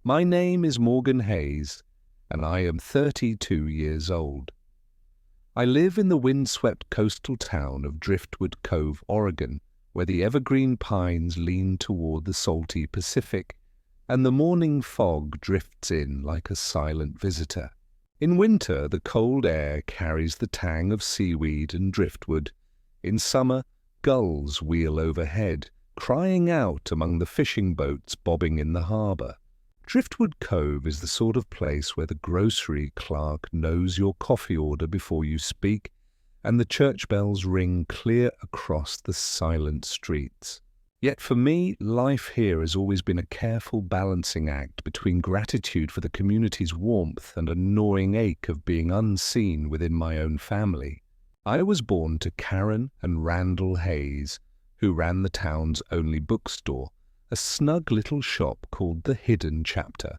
My name is Morgan Hayes, and I am 32 years old. I live in the windswept coastal town of Driftwood Cove, Oregon, where the evergreen pines lean toward the salty Pacific, and the morning fog drifts in like a silent visitor. In winter, the cold air carries the tang of seaweed and driftwood. In summer, gulls wheel overhead, crying out among the fishing boats bobbing in the harbor. Driftwood Cove is the sort of place where the grocery clerk knows your coffee order before you speak, and the church bells ring clear across the silent streets. Yet for me, life here has always been a careful balancing act between gratitude for the community's warmth and a gnawing ache of being unseen within my own family. I was born to Karen and Randall Hayes, who ran the town's only bookstore, a snug little shop called the Hidden Chapter.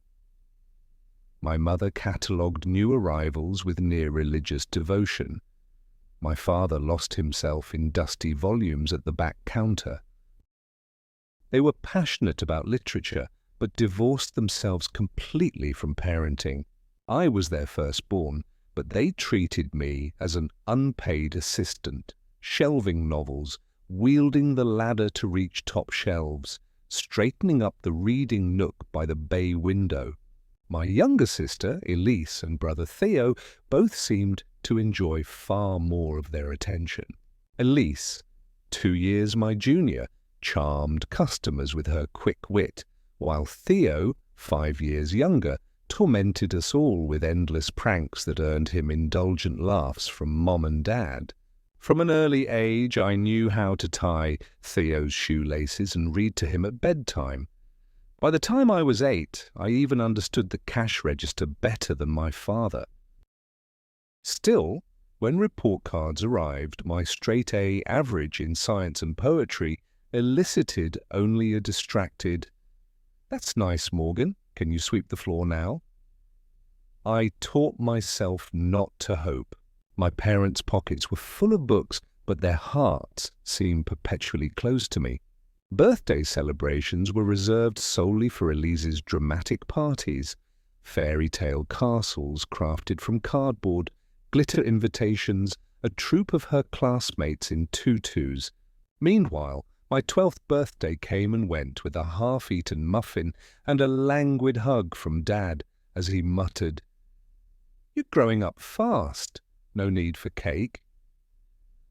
My mother catalogued new arrivals with near-religious devotion. My father lost himself in dusty volumes at the back counter. They were passionate about literature, but divorced themselves completely from parenting. I was their firstborn, but they treated me as an unpaid assistant, shelving novels, wielding the ladder to reach top shelves, straightening up the reading nook by the bay window. My younger sister, Elise, and brother Theo both seemed to enjoy far more of their attention. Elise, 2 years my junior, charmed customers with her quick wit, while Theo, 5 years younger, tormented us all with endless pranks that earned him indulgent laughs from Mom and Dad. From an early age, I knew how to tie Theo's shoelaces and read to him at bedtime. By the time I was 8, I even understood the cash register better than my father. Still, when report cards arrived, my straight-A average in science and poetry elicited only a distracted, "That's nice, Morgan. Can you sweep the floor now?" I taught myself not to hope. My parents' pockets were full of books, but their hearts seemed perpetually closed to me. Birthday celebrations were reserved solely for Elise's dramatic parties, fairy tale castles crafted from cardboard, glitter invitations, a troop of her classmates in tutus. Meanwhile, my 12th birthday came and went with a half-eaten muffin and a languid hug from Dad as he muttered, "You're growing up fast. No need for cake."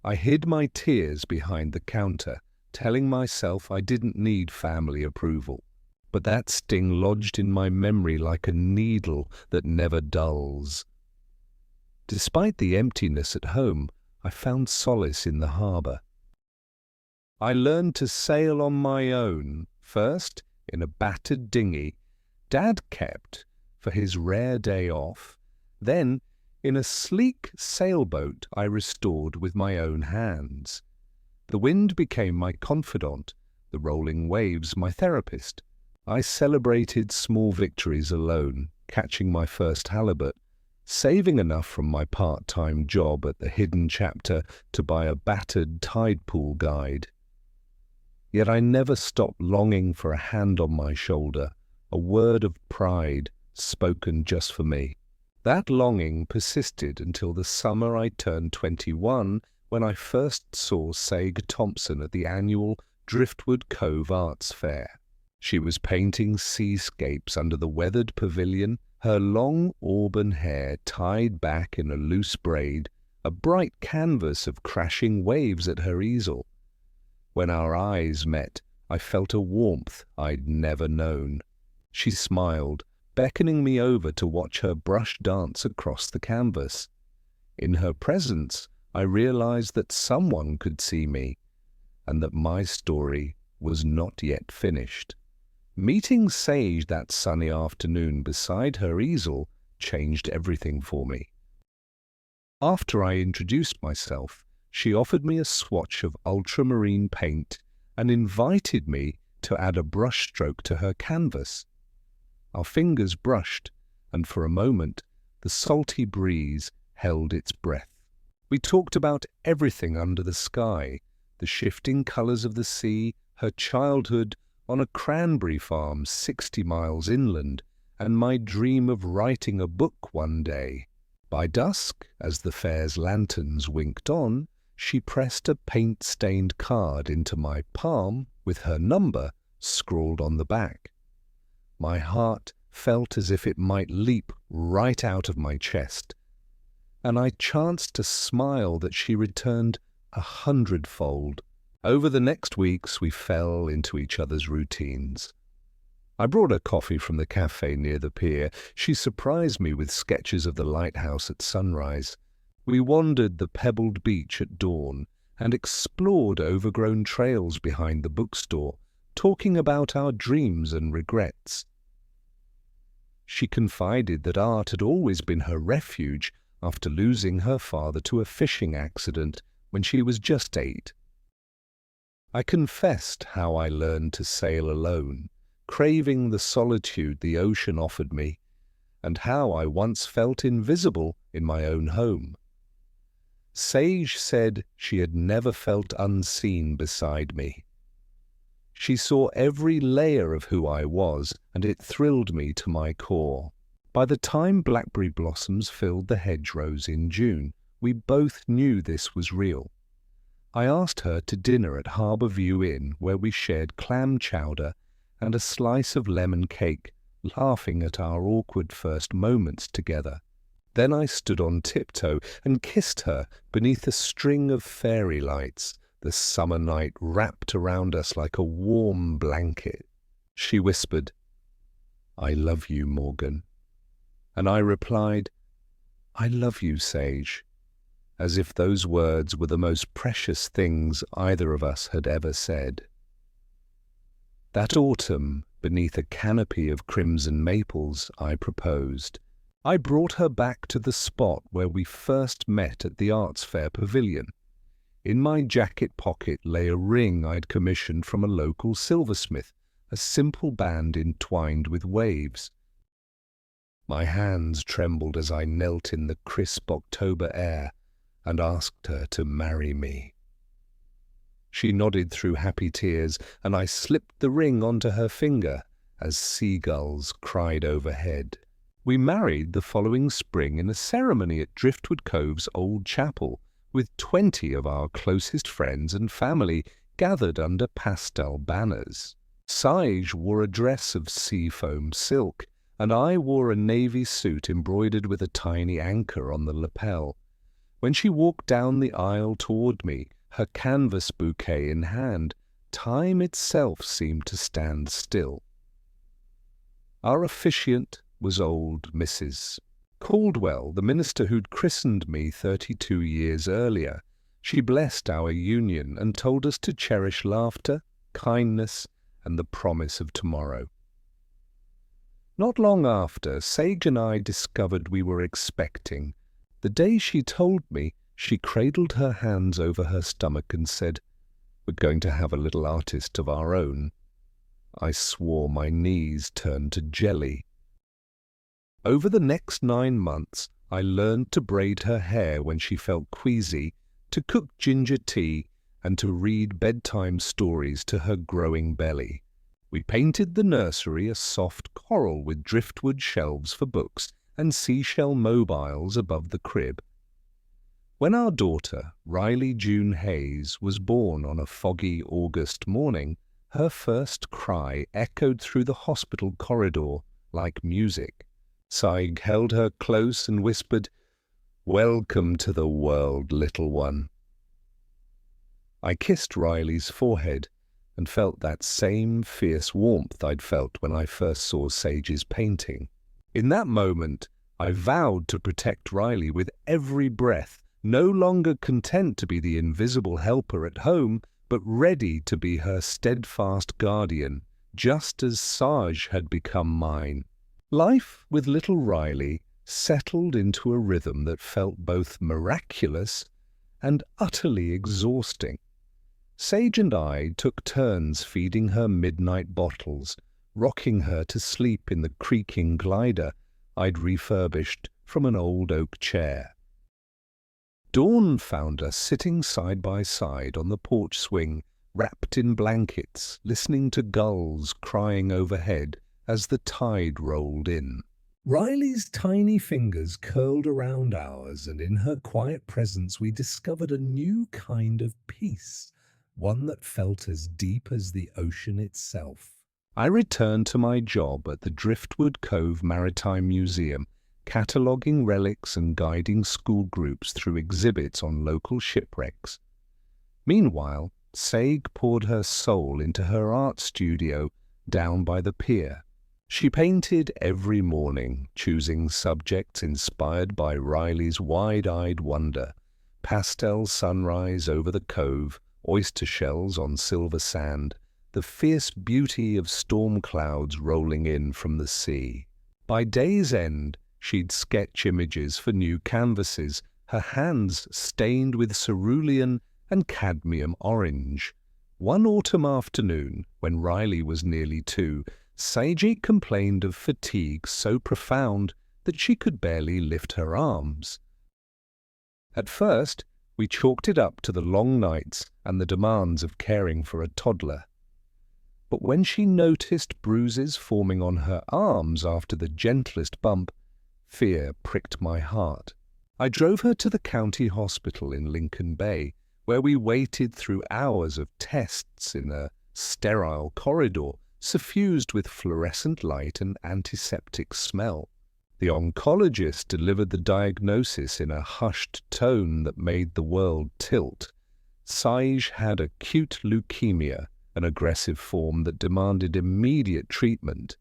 I hid my tears behind the counter, telling myself I didn't need family approval. But that sting lodged in my memory like a needle that never dulls. Despite the emptiness at home, I found solace in the harbor. I learned to sail on my own, first in a battered dinghy Dad kept for his rare day off, then in a sleek sailboat I restored with my own hands. The wind became my confidant, the rolling waves my therapist. I celebrated small victories alone, catching my first halibut, saving enough from my part-time job at the Hidden Chapter to buy a battered tide pool guide. Yet I never stopped longing for a hand on my shoulder, a word of pride spoken just for me. That longing persisted until the summer I turned 21, when I first saw Saga Thompson at the annual Driftwood Cove Arts Fair. She was painting seascapes under the weathered pavilion, her long auburn hair tied back in a loose braid, a bright canvas of crashing waves at her easel. When our eyes met, I felt a warmth I'd never known. She smiled, beckoning me over to watch her brush dance across the canvas. In her presence, I realized that someone could see me, and that my story was not yet finished. Meeting Sage that sunny afternoon beside her easel changed everything for me. After I introduced myself, she offered me a swatch of ultramarine paint and invited me to add a brushstroke to her canvas. Our fingers brushed, and for a moment, the salty breeze held its breath. We talked about everything under the sky, the shifting colors of the sea, her childhood on a cranberry farm 60 miles inland, and my dream of writing a book one day. By dusk, as the fair's lanterns winked on, she pressed a paint-stained card into my palm with her number scrawled on the back. My heart felt as if it might leap right out of my chest, and I chanced to smile that she returned 100-fold. Over the next weeks we fell into each other's routines. I brought her coffee from the cafe near the pier. She surprised me with sketches of the lighthouse at sunrise. We wandered the pebbled beach at dawn and explored overgrown trails behind the bookstore, talking about our dreams and regrets. She confided that art had always been her refuge after losing her father to a fishing accident when she was just 8. I confessed how I learned to sail alone, craving the solitude the ocean offered me, and how I once felt invisible in my own home. Sage said she had never felt unseen beside me. She saw every layer of who I was, and it thrilled me to my core. By the time blackberry blossoms filled the hedgerows in June, we both knew this was real. I asked her to dinner at Harbour View Inn, where we shared clam chowder and a slice of lemon cake, laughing at our awkward first moments together. Then I stood on tiptoe and kissed her beneath a string of fairy lights, the summer night wrapped around us like a warm blanket. She whispered, "I love you, Morgan." And I replied, "I love you, Sage," as if those words were the most precious things either of us had ever said. That autumn, beneath a canopy of crimson maples, I proposed. I brought her back to the spot where we first met at the Arts Fair Pavilion. In my jacket pocket lay a ring I'd commissioned from a local silversmith, a simple band entwined with waves. My hands trembled as I knelt in the crisp October air and asked her to marry me. She nodded through happy tears, and I slipped the ring onto her finger as seagulls cried overhead. We married the following spring in a ceremony at Driftwood Cove's old chapel, with 20 of our closest friends and family gathered under pastel banners. Sage wore a dress of seafoam silk, and I wore a navy suit embroidered with a tiny anchor on the lapel. When she walked down the aisle toward me, her canvas bouquet in hand, time itself seemed to stand still. Our officiant was old Mrs. Caldwell, the minister who'd christened me 32 years earlier. She blessed our union and told us to cherish laughter, kindness, and the promise of tomorrow. Not long after, Sage and I discovered we were expecting. The day she told me, she cradled her hands over her stomach and said, "We're going to have a little artist of our own." I swore my knees turned to jelly. Over the next 9 months, I learned to braid her hair when she felt queasy, to cook ginger tea, and to read bedtime stories to her growing belly. We painted the nursery a soft coral with driftwood shelves for books and seashell mobiles above the crib. When our daughter, Riley June Hayes, was born on a foggy August morning, her first cry echoed through the hospital corridor like music. Saig held her close and whispered, "Welcome to the world, little one." I kissed Riley's forehead and felt that same fierce warmth I'd felt when I first saw Sage's painting. In that moment, I vowed to protect Riley with every breath, no longer content to be the invisible helper at home, but ready to be her steadfast guardian, just as Sage had become mine. Life with little Riley settled into a rhythm that felt both miraculous and utterly exhausting. Sage and I took turns feeding her midnight bottles, rocking her to sleep in the creaking glider I'd refurbished from an old oak chair. Dawn found us sitting side by side on the porch swing, wrapped in blankets, listening to gulls crying overhead as the tide rolled in. Riley's tiny fingers curled around ours, and in her quiet presence we discovered a new kind of peace, one that felt as deep as the ocean itself. I returned to my job at the Driftwood Cove Maritime Museum, cataloguing relics and guiding school groups through exhibits on local shipwrecks. Meanwhile, Saig poured her soul into her art studio down by the pier. She painted every morning, choosing subjects inspired by Riley's wide-eyed wonder: pastel sunrise over the cove, oyster shells on silver sand, the fierce beauty of storm clouds rolling in from the sea. By day's end, she'd sketch images for new canvases, her hands stained with cerulean and cadmium orange. One autumn afternoon, when Riley was nearly 2, Seiji complained of fatigue so profound that she could barely lift her arms. At first, we chalked it up to the long nights and the demands of caring for a toddler. But when she noticed bruises forming on her arms after the gentlest bump, fear pricked my heart. I drove her to the county hospital in Lincoln Bay, where we waited through hours of tests in a sterile corridor suffused with fluorescent light and antiseptic smell. The oncologist delivered the diagnosis in a hushed tone that made the world tilt. Saij had acute leukemia, an aggressive form that demanded immediate treatment.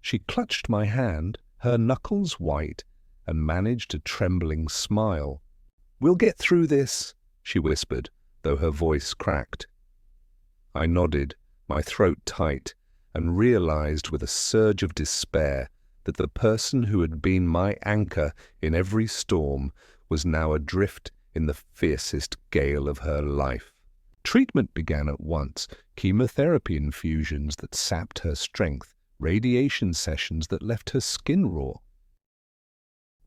She clutched my hand, her knuckles white, and managed a trembling smile. "We'll get through this," she whispered, though her voice cracked. I nodded, my throat tight, and realized with a surge of despair that the person who had been my anchor in every storm was now adrift in the fiercest gale of her life. Treatment began at once: chemotherapy infusions that sapped her strength, radiation sessions that left her skin raw.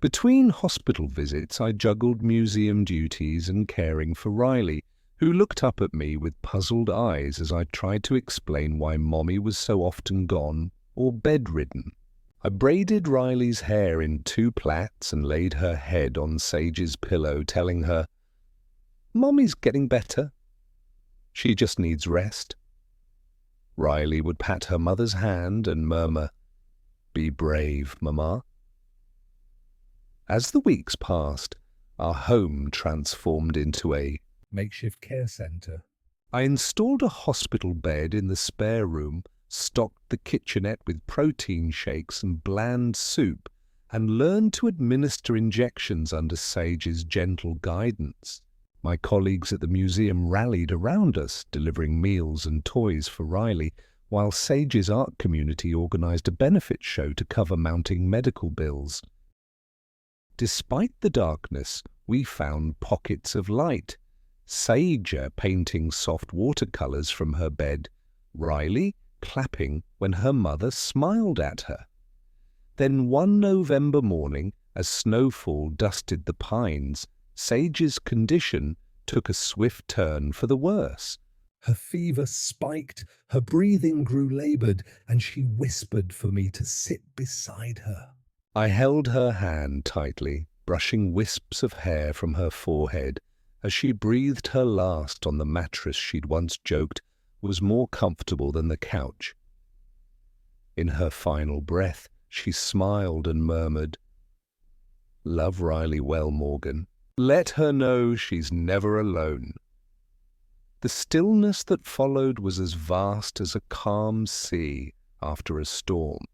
Between hospital visits, I juggled museum duties and caring for Riley, who looked up at me with puzzled eyes as I tried to explain why Mommy was so often gone or bedridden. I braided Riley's hair in 2 plaits and laid her head on Sage's pillow, telling her, "Mommy's getting better. She just needs rest." Riley would pat her mother's hand and murmur, "Be brave, Mama." As the weeks passed, our home transformed into a Makeshift care center. I installed a hospital bed in the spare room, stocked the kitchenette with protein shakes and bland soup, and learned to administer injections under Sage's gentle guidance. My colleagues at the museum rallied around us, delivering meals and toys for Riley, while Sage's art community organized a benefit show to cover mounting medical bills. Despite the darkness, we found pockets of light. Saija painting soft watercolors from her bed, Riley clapping when her mother smiled at her. Then one November morning, as snowfall dusted the pines, Sage's condition took a swift turn for the worse. Her fever spiked, her breathing grew labored, and she whispered for me to sit beside her. I held her hand tightly, brushing wisps of hair from her forehead, as she breathed her last on the mattress she'd once joked was more comfortable than the couch. In her final breath, she smiled and murmured, "Love Riley well, Morgan. Let her know she's never alone." The stillness that followed was as vast as a calm sea after a storm.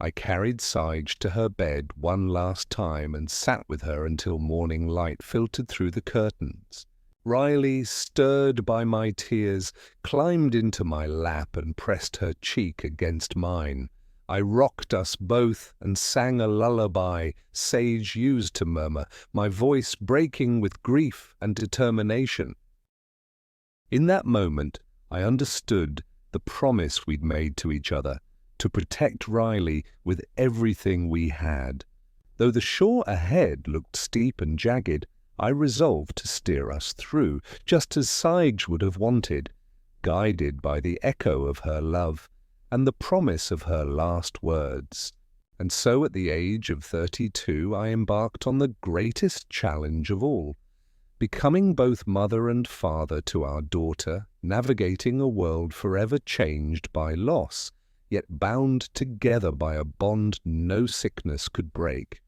I carried Saij to her bed one last time and sat with her until morning light filtered through the curtains. Riley, stirred by my tears, climbed into my lap and pressed her cheek against mine. I rocked us both and sang a lullaby Saij used to murmur, my voice breaking with grief and determination. In that moment, I understood the promise we'd made to each other, to protect Riley with everything we had. Though the shore ahead looked steep and jagged, I resolved to steer us through, just as Saij would have wanted, guided by the echo of her love, and the promise of her last words. And so at the age of 32, I embarked on the greatest challenge of all, becoming both mother and father to our daughter, navigating a world forever changed by loss, yet bound together by a bond no sickness could break.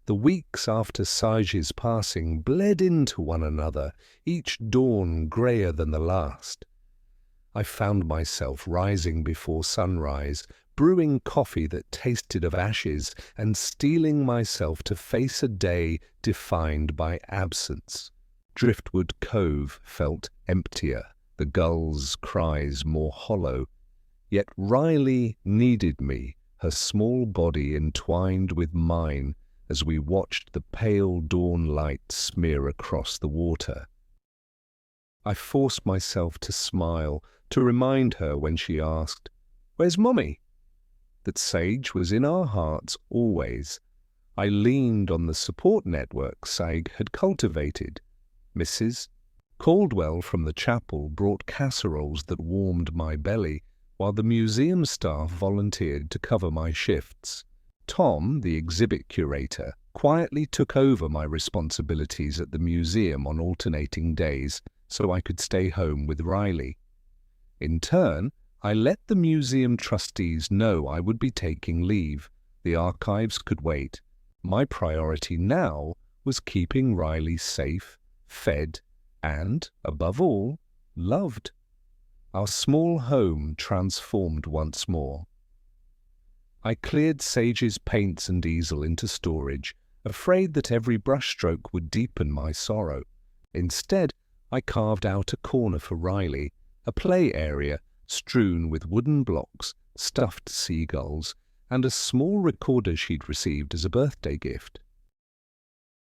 The weeks after Saji's passing bled into one another, each dawn greyer than the last. I found myself rising before sunrise, brewing coffee that tasted of ashes, and steeling myself to face a day defined by absence. Driftwood Cove felt emptier, the gulls' cries more hollow. Yet Riley needed me, her small body entwined with mine, as we watched the pale dawn light smear across the water. I forced myself to smile, to remind her when she asked, "Where's Mummy?" that Sage was in our hearts always. I leaned on the support network Sage had cultivated. Mrs. Caldwell from the chapel brought casseroles that warmed my belly, while the museum staff volunteered to cover my shifts. Tom, the exhibit curator, quietly took over my responsibilities at the museum on alternating days so I could stay home with Riley. In turn, I let the museum trustees know I would be taking leave. The archives could wait. My priority now was keeping Riley safe, fed, and, above all, loved. Our small home transformed once more. I cleared Sage's paints and easel into storage, afraid that every brushstroke would deepen my sorrow. Instead, I carved out a corner for Riley, a play area strewn with wooden blocks, stuffed seagulls, and a small recorder she'd received as a birthday gift.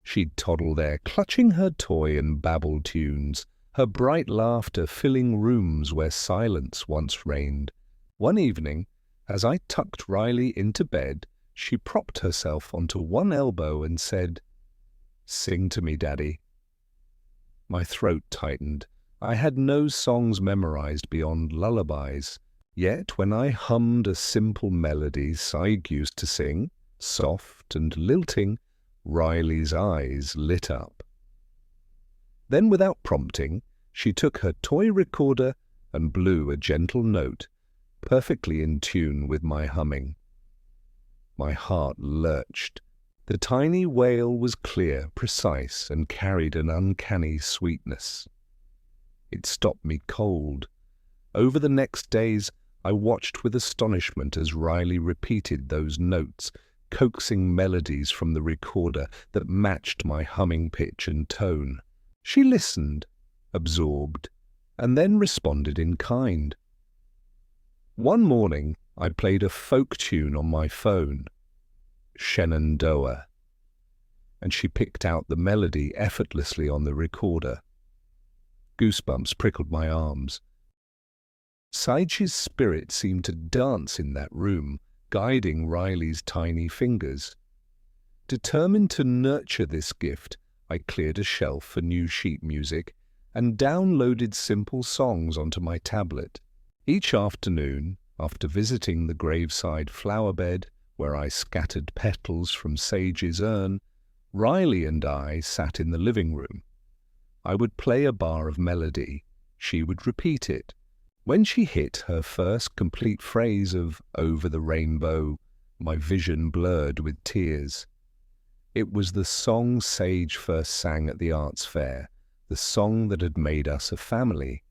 She'd toddle there, clutching her toy and babble tunes, her bright laughter filling rooms where silence once reigned. One evening, as I tucked Riley into bed, she propped herself onto one elbow and said, "Sing to me, Daddy." My throat tightened. I had no songs memorized beyond lullabies. Yet when I hummed a simple melody Saig used to sing, soft and lilting, Riley's eyes lit up. Then, without prompting, she took her toy recorder and blew a gentle note, perfectly in tune with my humming. My heart lurched. The tiny wail was clear, precise, and carried an uncanny sweetness. It stopped me cold. Over the next days, I watched with astonishment as Riley repeated those notes, coaxing melodies from the recorder that matched my humming pitch and tone. She listened, absorbed, and then responded in kind. One morning, I played a folk tune on my phone, Shenandoah, and she picked out the melody effortlessly on the recorder. Goosebumps prickled my arms. Saichi's spirit seemed to dance in that room, guiding Riley's tiny fingers. Determined to nurture this gift, I cleared a shelf for new sheet music and downloaded simple songs onto my tablet. Each afternoon, after visiting the graveside flowerbed, where I scattered petals from Sage's urn, Riley and I sat in the living room. I would play a bar of melody. She would repeat it. When she hit her first complete phrase of "over the rainbow," my vision blurred with tears. It was the song Sage first sang at the arts fair, the song that had made us a family.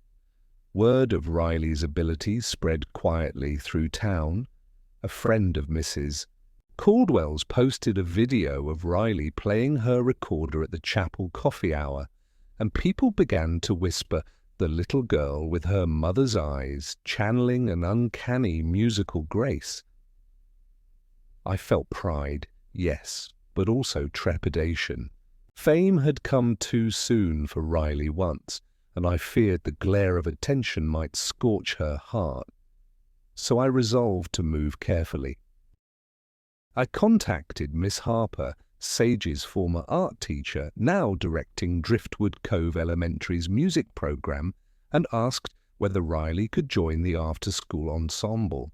Word of Riley's abilities spread quietly through town. A friend of Mrs. Caldwell's posted a video of Riley playing her recorder at the chapel coffee hour, and people began to whisper, "The little girl with her mother's eyes, channeling an uncanny musical grace." I felt pride, yes, but also trepidation. Fame had come too soon for Riley once, and I feared the glare of attention might scorch her heart. So I resolved to move carefully. I contacted Miss Harper, Sage's former art teacher, now directing Driftwood Cove Elementary's music program, and asked whether Riley could join the after-school ensemble.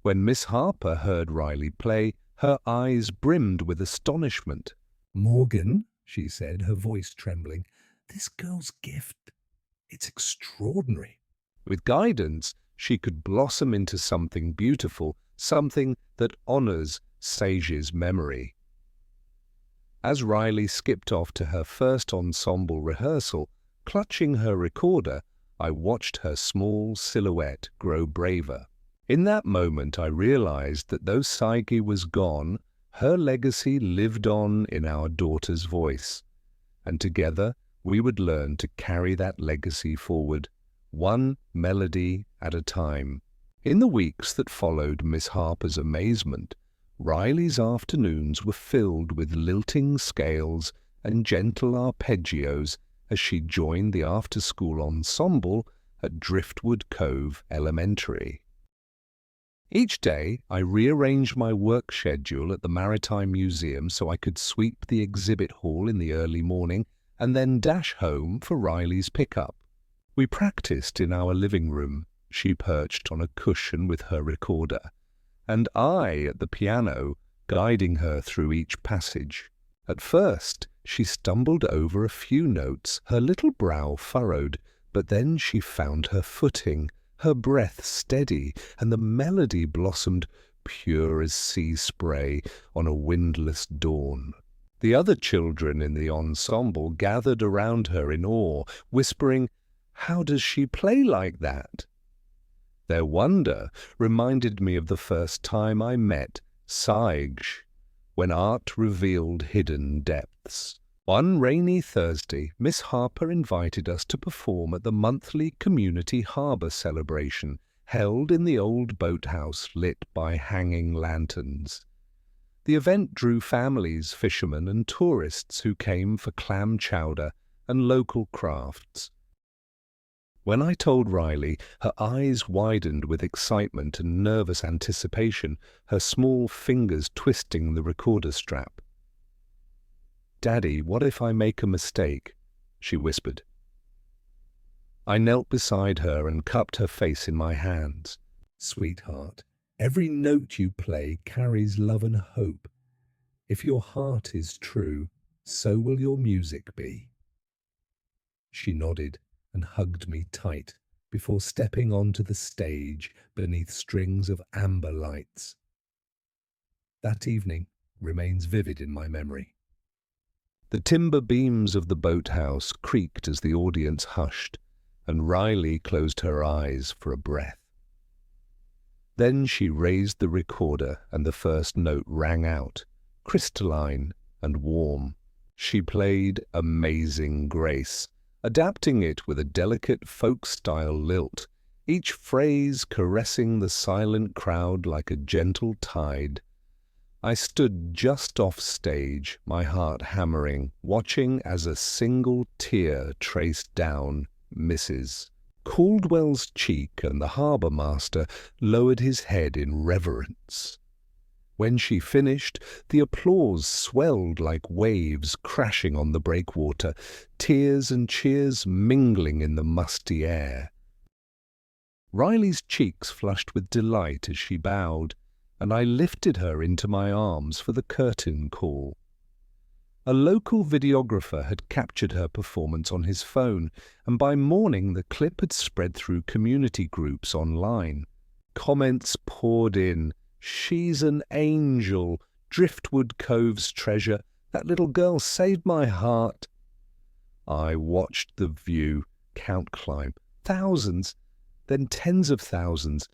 When Miss Harper heard Riley play, her eyes brimmed with astonishment. "Morgan," she said, her voice trembling, "this girl's gift, it's extraordinary." With guidance, she could blossom into something beautiful, something that honors Sage's memory. As Riley skipped off to her first ensemble rehearsal, clutching her recorder, I watched her small silhouette grow braver. In that moment, I realized that though Saige was gone, her legacy lived on in our daughter's voice. And together, we would learn to carry that legacy forward, one melody at a time. In the weeks that followed Miss Harper's amazement, Riley's afternoons were filled with lilting scales and gentle arpeggios as she joined the after-school ensemble at Driftwood Cove Elementary. Each day, I rearranged my work schedule at the Maritime Museum so I could sweep the exhibit hall in the early morning and then dash home for Riley's pickup. We practiced in our living room, she perched on a cushion with her recorder, and I at the piano, guiding her through each passage. At first, she stumbled over a few notes, her little brow furrowed, but then she found her footing, her breath steady, and the melody blossomed pure as sea spray on a windless dawn. The other children in the ensemble gathered around her in awe, whispering, "How does she play like that?" Their wonder reminded me of the first time I met Saige, when art revealed hidden depths. One rainy Thursday, Miss Harper invited us to perform at the monthly community harbour celebration held in the old boathouse lit by hanging lanterns. The event drew families, fishermen and tourists who came for clam chowder and local crafts. When I told Riley, her eyes widened with excitement and nervous anticipation, her small fingers twisting the recorder strap. "Daddy, what if I make a mistake?" she whispered. I knelt beside her and cupped her face in my hands. "Sweetheart, every note you play carries love and hope. If your heart is true, so will your music be." She nodded and hugged me tight before stepping onto the stage beneath strings of amber lights. That evening remains vivid in my memory. The timber beams of the boathouse creaked as the audience hushed, and Riley closed her eyes for a breath. Then she raised the recorder and the first note rang out, crystalline and warm. She played Amazing Grace, adapting it with a delicate folk-style lilt, each phrase caressing the silent crowd like a gentle tide. I stood just off stage, my heart hammering, watching as a single tear traced down Mrs. Caldwell's cheek, and the harbour master lowered his head in reverence. When she finished, the applause swelled like waves crashing on the breakwater, tears and cheers mingling in the musty air. Riley's cheeks flushed with delight as she bowed, and I lifted her into my arms for the curtain call. A local videographer had captured her performance on his phone, and by morning the clip had spread through community groups online. Comments poured in. "She's an angel. Driftwood Cove's treasure. That little girl saved my heart." I watched the view count climb. Thousands, then tens of thousands,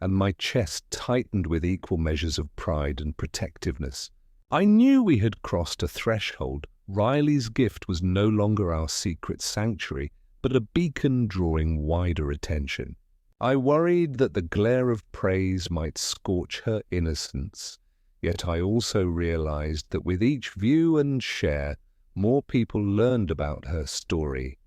and my chest tightened with equal measures of pride and protectiveness. I knew we had crossed a threshold. Riley's gift was no longer our secret sanctuary, but a beacon drawing wider attention. I worried that the glare of praise might scorch her innocence, yet I also realized that with each view and share, more people learned about her story,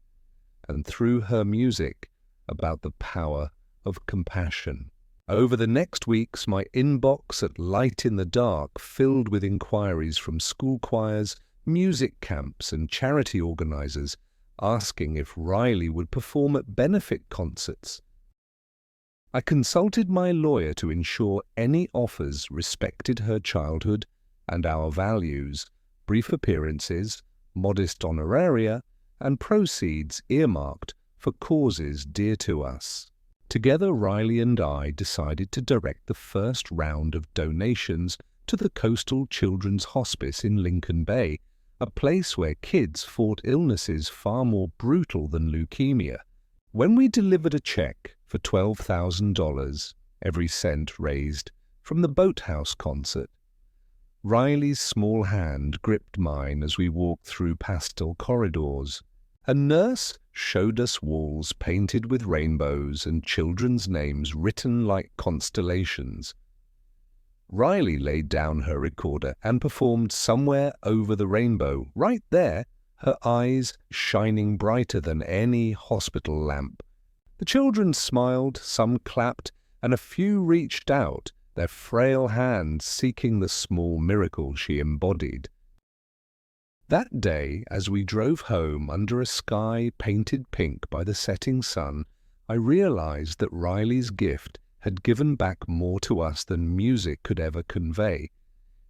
and through her music, about the power of compassion. Over the next weeks, my inbox at Light in the Dark filled with inquiries from school choirs, music camps and charity organizers asking if Riley would perform at benefit concerts. I consulted my lawyer to ensure any offers respected her childhood and our values, brief appearances, modest honoraria, and proceeds earmarked for causes dear to us. Together, Riley and I decided to direct the first round of donations to the Coastal Children's Hospice in Lincoln Bay, a place where kids fought illnesses far more brutal than leukemia. When we delivered a check for $12,000, every cent raised, from the Boathouse concert, Riley's small hand gripped mine as we walked through pastel corridors. A nurse showed us walls painted with rainbows and children's names written like constellations. Riley laid down her recorder and performed Somewhere Over the Rainbow, right there, her eyes shining brighter than any hospital lamp. The children smiled, some clapped, and a few reached out, their frail hands seeking the small miracle she embodied. That day, as we drove home under a sky painted pink by the setting sun, I realized that Riley's gift had given back more to us than music could ever convey.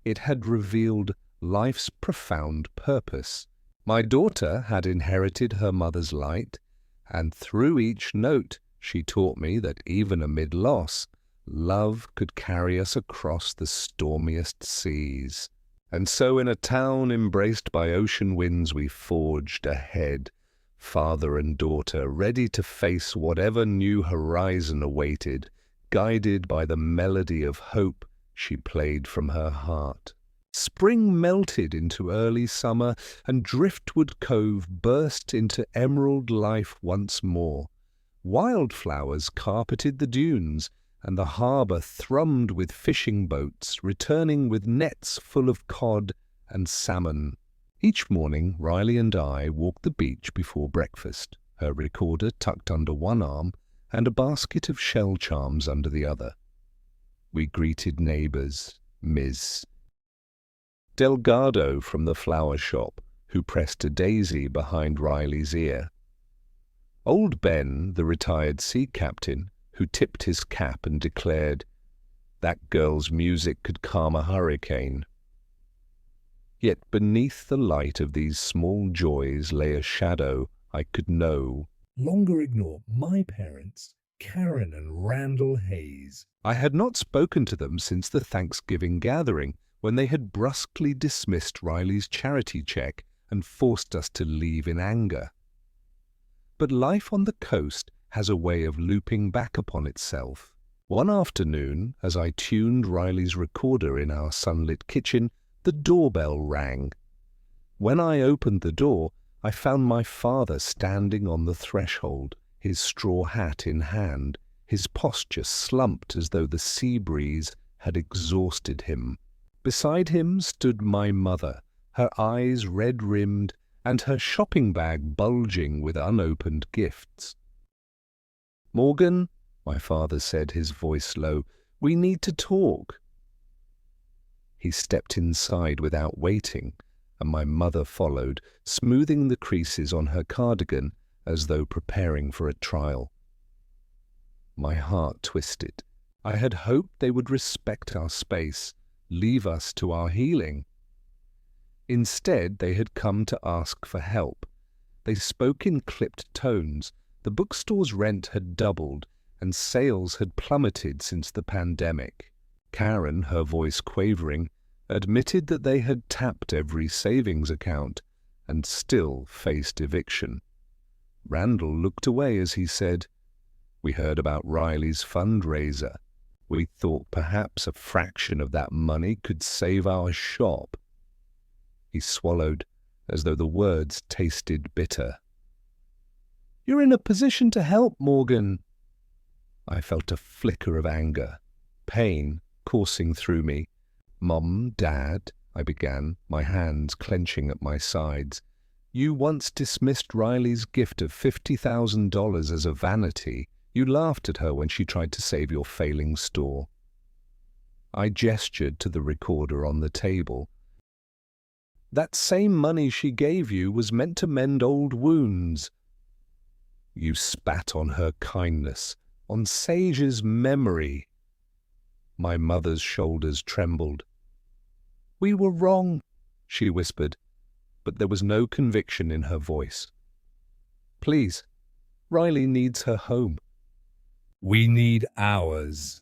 It had revealed life's profound purpose. My daughter had inherited her mother's light, and through each note she taught me that even amid loss, love could carry us across the stormiest seas. And so in a town embraced by ocean winds we forged ahead, father and daughter, ready to face whatever new horizon awaited, guided by the melody of hope she played from her heart. Spring melted into early summer, and Driftwood Cove burst into emerald life once more. Wildflowers carpeted the dunes, and the harbour thrummed with fishing boats, returning with nets full of cod and salmon. Each morning, Riley and I walked the beach before breakfast, her recorder tucked under one arm and a basket of shell charms under the other. We greeted neighbours, Ms. Delgado from the flower shop, who pressed a daisy behind Riley's ear. Old Ben, the retired sea captain, who tipped his cap and declared, "That girl's music could calm a hurricane." Yet beneath the light of these small joys lay a shadow I could know. Longer ignore my parents, Karen and Randall Hayes. I had not spoken to them since the Thanksgiving gathering, when they had brusquely dismissed Riley's charity check and forced us to leave in anger. But life on the coast has a way of looping back upon itself. One afternoon, as I tuned Riley's recorder in our sunlit kitchen, the doorbell rang. When I opened the door, I found my father standing on the threshold, his straw hat in hand, his posture slumped as though the sea breeze had exhausted him. Beside him stood my mother, her eyes red-rimmed and her shopping bag bulging with unopened gifts. "Morgan," my father said, his voice low, "we need to talk." He stepped inside without waiting, and my mother followed, smoothing the creases on her cardigan as though preparing for a trial. My heart twisted. I had hoped they would respect our space, leave us to our healing. Instead, they had come to ask for help. They spoke in clipped tones. The bookstore's rent had doubled, and sales had plummeted since the pandemic. Karen, her voice quavering, admitted that they had tapped every savings account and still faced eviction. Randall looked away as he said, "We heard about Riley's fundraiser. We thought perhaps a fraction of that money could save our shop." He swallowed, as though the words tasted bitter. "You're in a position to help, Morgan." I felt a flicker of anger, pain coursing through me. "Mom, Dad," I began, my hands clenching at my sides, "you once dismissed Riley's gift of $50,000 as a vanity. You laughed at her when she tried to save your failing store." I gestured to the recorder on the table. "That same money she gave you was meant to mend old wounds." "You spat on her kindness," on Sage's memory. My mother's shoulders trembled. "We were wrong," she whispered, but there was no conviction in her voice. "Please, Riley needs her home." "We need ours."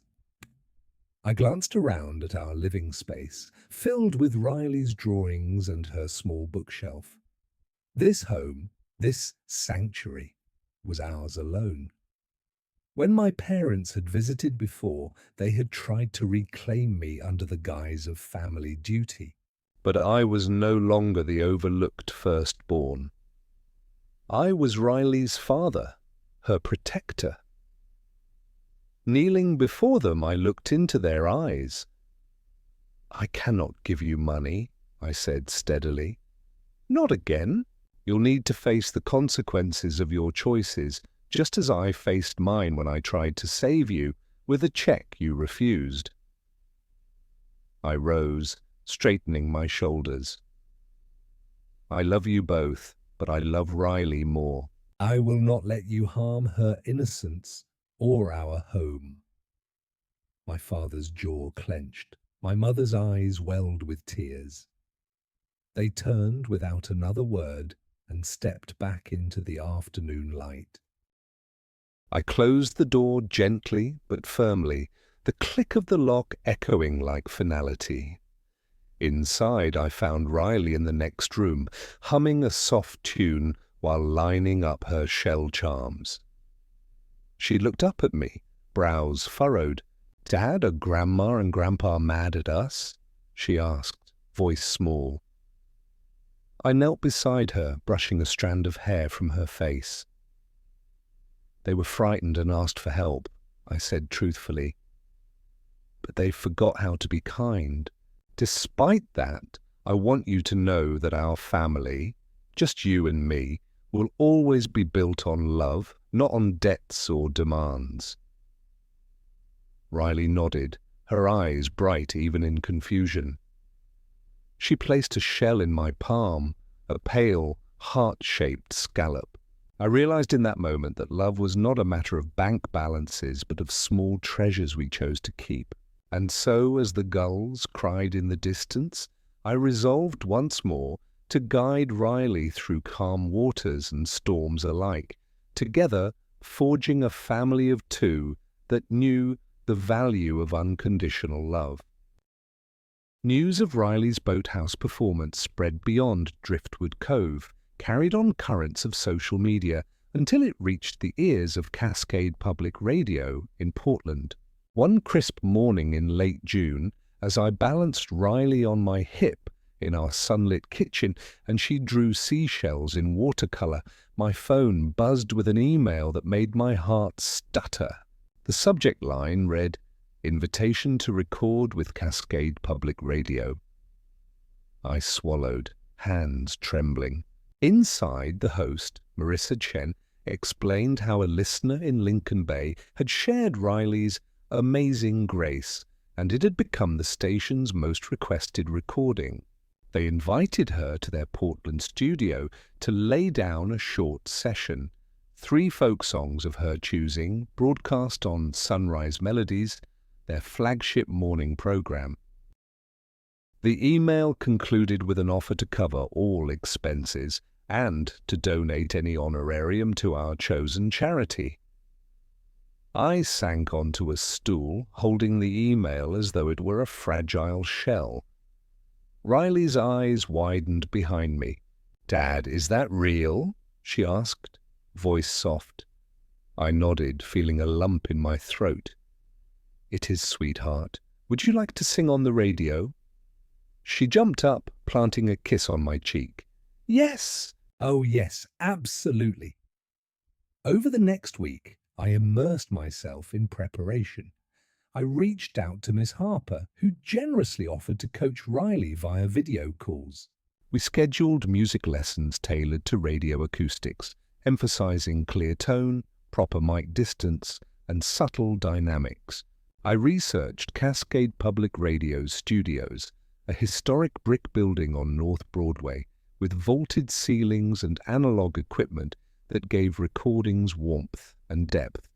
I glanced around at our living space, filled with Riley's drawings and her small bookshelf. This home, this sanctuary, was ours alone. When my parents had visited before, they had tried to reclaim me under the guise of family duty. But I was no longer the overlooked firstborn. I was Riley's father, her protector. Kneeling before them, I looked into their eyes. "I cannot give you money," I said steadily. "Not again. You'll need to face the consequences of your choices, just as I faced mine when I tried to save you with a check you refused." I rose, straightening my shoulders. "I love you both, but I love Riley more." I will not let you harm her innocence or our home. My father's jaw clenched. My mother's eyes welled with tears. They turned without another word and stepped back into the afternoon light. I closed the door gently but firmly, the click of the lock echoing like finality. Inside, I found Riley in the next room, humming a soft tune while lining up her shell charms. She looked up at me, brows furrowed. "Dad, are Grandma and Grandpa mad at us?" she asked, voice small. I knelt beside her, brushing a strand of hair from her face. "They were frightened and asked for help," I said truthfully. "But they forgot how to be kind. Despite that, I want you to know that our family, just you and me, will always be built on love, not on debts or demands." Riley nodded, her eyes bright even in confusion. She placed a shell in my palm, a pale, heart-shaped scallop. I realized in that moment that love was not a matter of bank balances, but of small treasures we chose to keep. And so, as the gulls cried in the distance, I resolved once more to guide Riley through calm waters and storms alike, together forging a family of two that knew the value of unconditional love. News of Riley's boathouse performance spread beyond Driftwood Cove, carried on currents of social media, until it reached the ears of Cascade Public Radio in Portland. One crisp morning in late June, as I balanced Riley on my hip in our sunlit kitchen and she drew seashells in watercolor, my phone buzzed with an email that made my heart stutter. The subject line read, "Invitation to record with Cascade Public Radio." I swallowed, hands trembling. Inside, the host, Marissa Chen, explained how a listener in Lincoln Bay had shared Riley's "Amazing Grace," and it had become the station's most requested recording. They invited her to their Portland studio to lay down a short session, 3 folk songs of her choosing, broadcast on Sunrise Melodies, their flagship morning program. The email concluded with an offer to cover all expenses and to donate any honorarium to our chosen charity. I sank onto a stool, holding the email as though it were a fragile shell. Riley's eyes widened behind me. "Dad, is that real?" she asked, voice soft. I nodded, feeling a lump in my throat. "It is, sweetheart. Would you like to sing on the radio?" She jumped up, planting a kiss on my cheek. "Yes!" Oh yes, absolutely. Over the next week, I immersed myself in preparation. I reached out to Miss Harper, who generously offered to coach Riley via video calls. We scheduled music lessons tailored to radio acoustics, emphasizing clear tone, proper mic distance, and subtle dynamics. I researched Cascade Public Radio's studios, a historic brick building on North Broadway, with vaulted ceilings and analog equipment that gave recordings warmth and depth.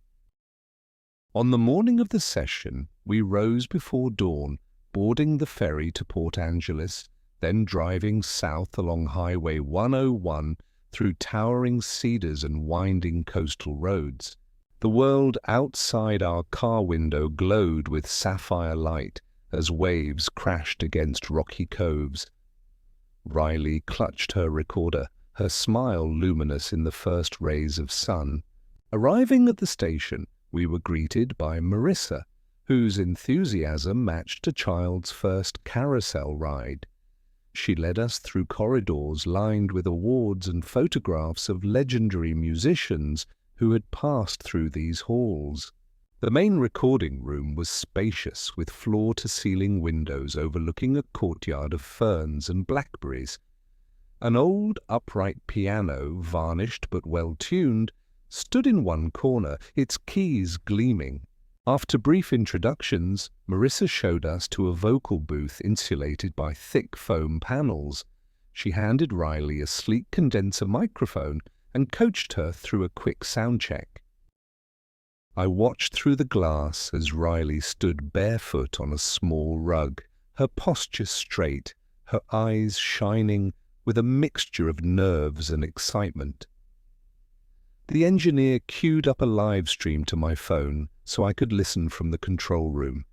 On the morning of the session, we rose before dawn, boarding the ferry to Port Angeles, then driving south along Highway 101 through towering cedars and winding coastal roads. The world outside our car window glowed with sapphire light as waves crashed against rocky coves. Riley clutched her recorder, her smile luminous in the first rays of sun. Arriving at the station, we were greeted by Marissa, whose enthusiasm matched a child's first carousel ride. She led us through corridors lined with awards and photographs of legendary musicians who had passed through these halls. The main recording room was spacious, with floor-to-ceiling windows overlooking a courtyard of ferns and blackberries. An old upright piano, varnished but well-tuned, stood in one corner, its keys gleaming. After brief introductions, Marissa showed us to a vocal booth insulated by thick foam panels. She handed Riley a sleek condenser microphone and coached her through a quick sound check. I watched through the glass as Riley stood barefoot on a small rug, her posture straight, her eyes shining with a mixture of nerves and excitement. The engineer queued up a live stream to my phone so I could listen from the control room.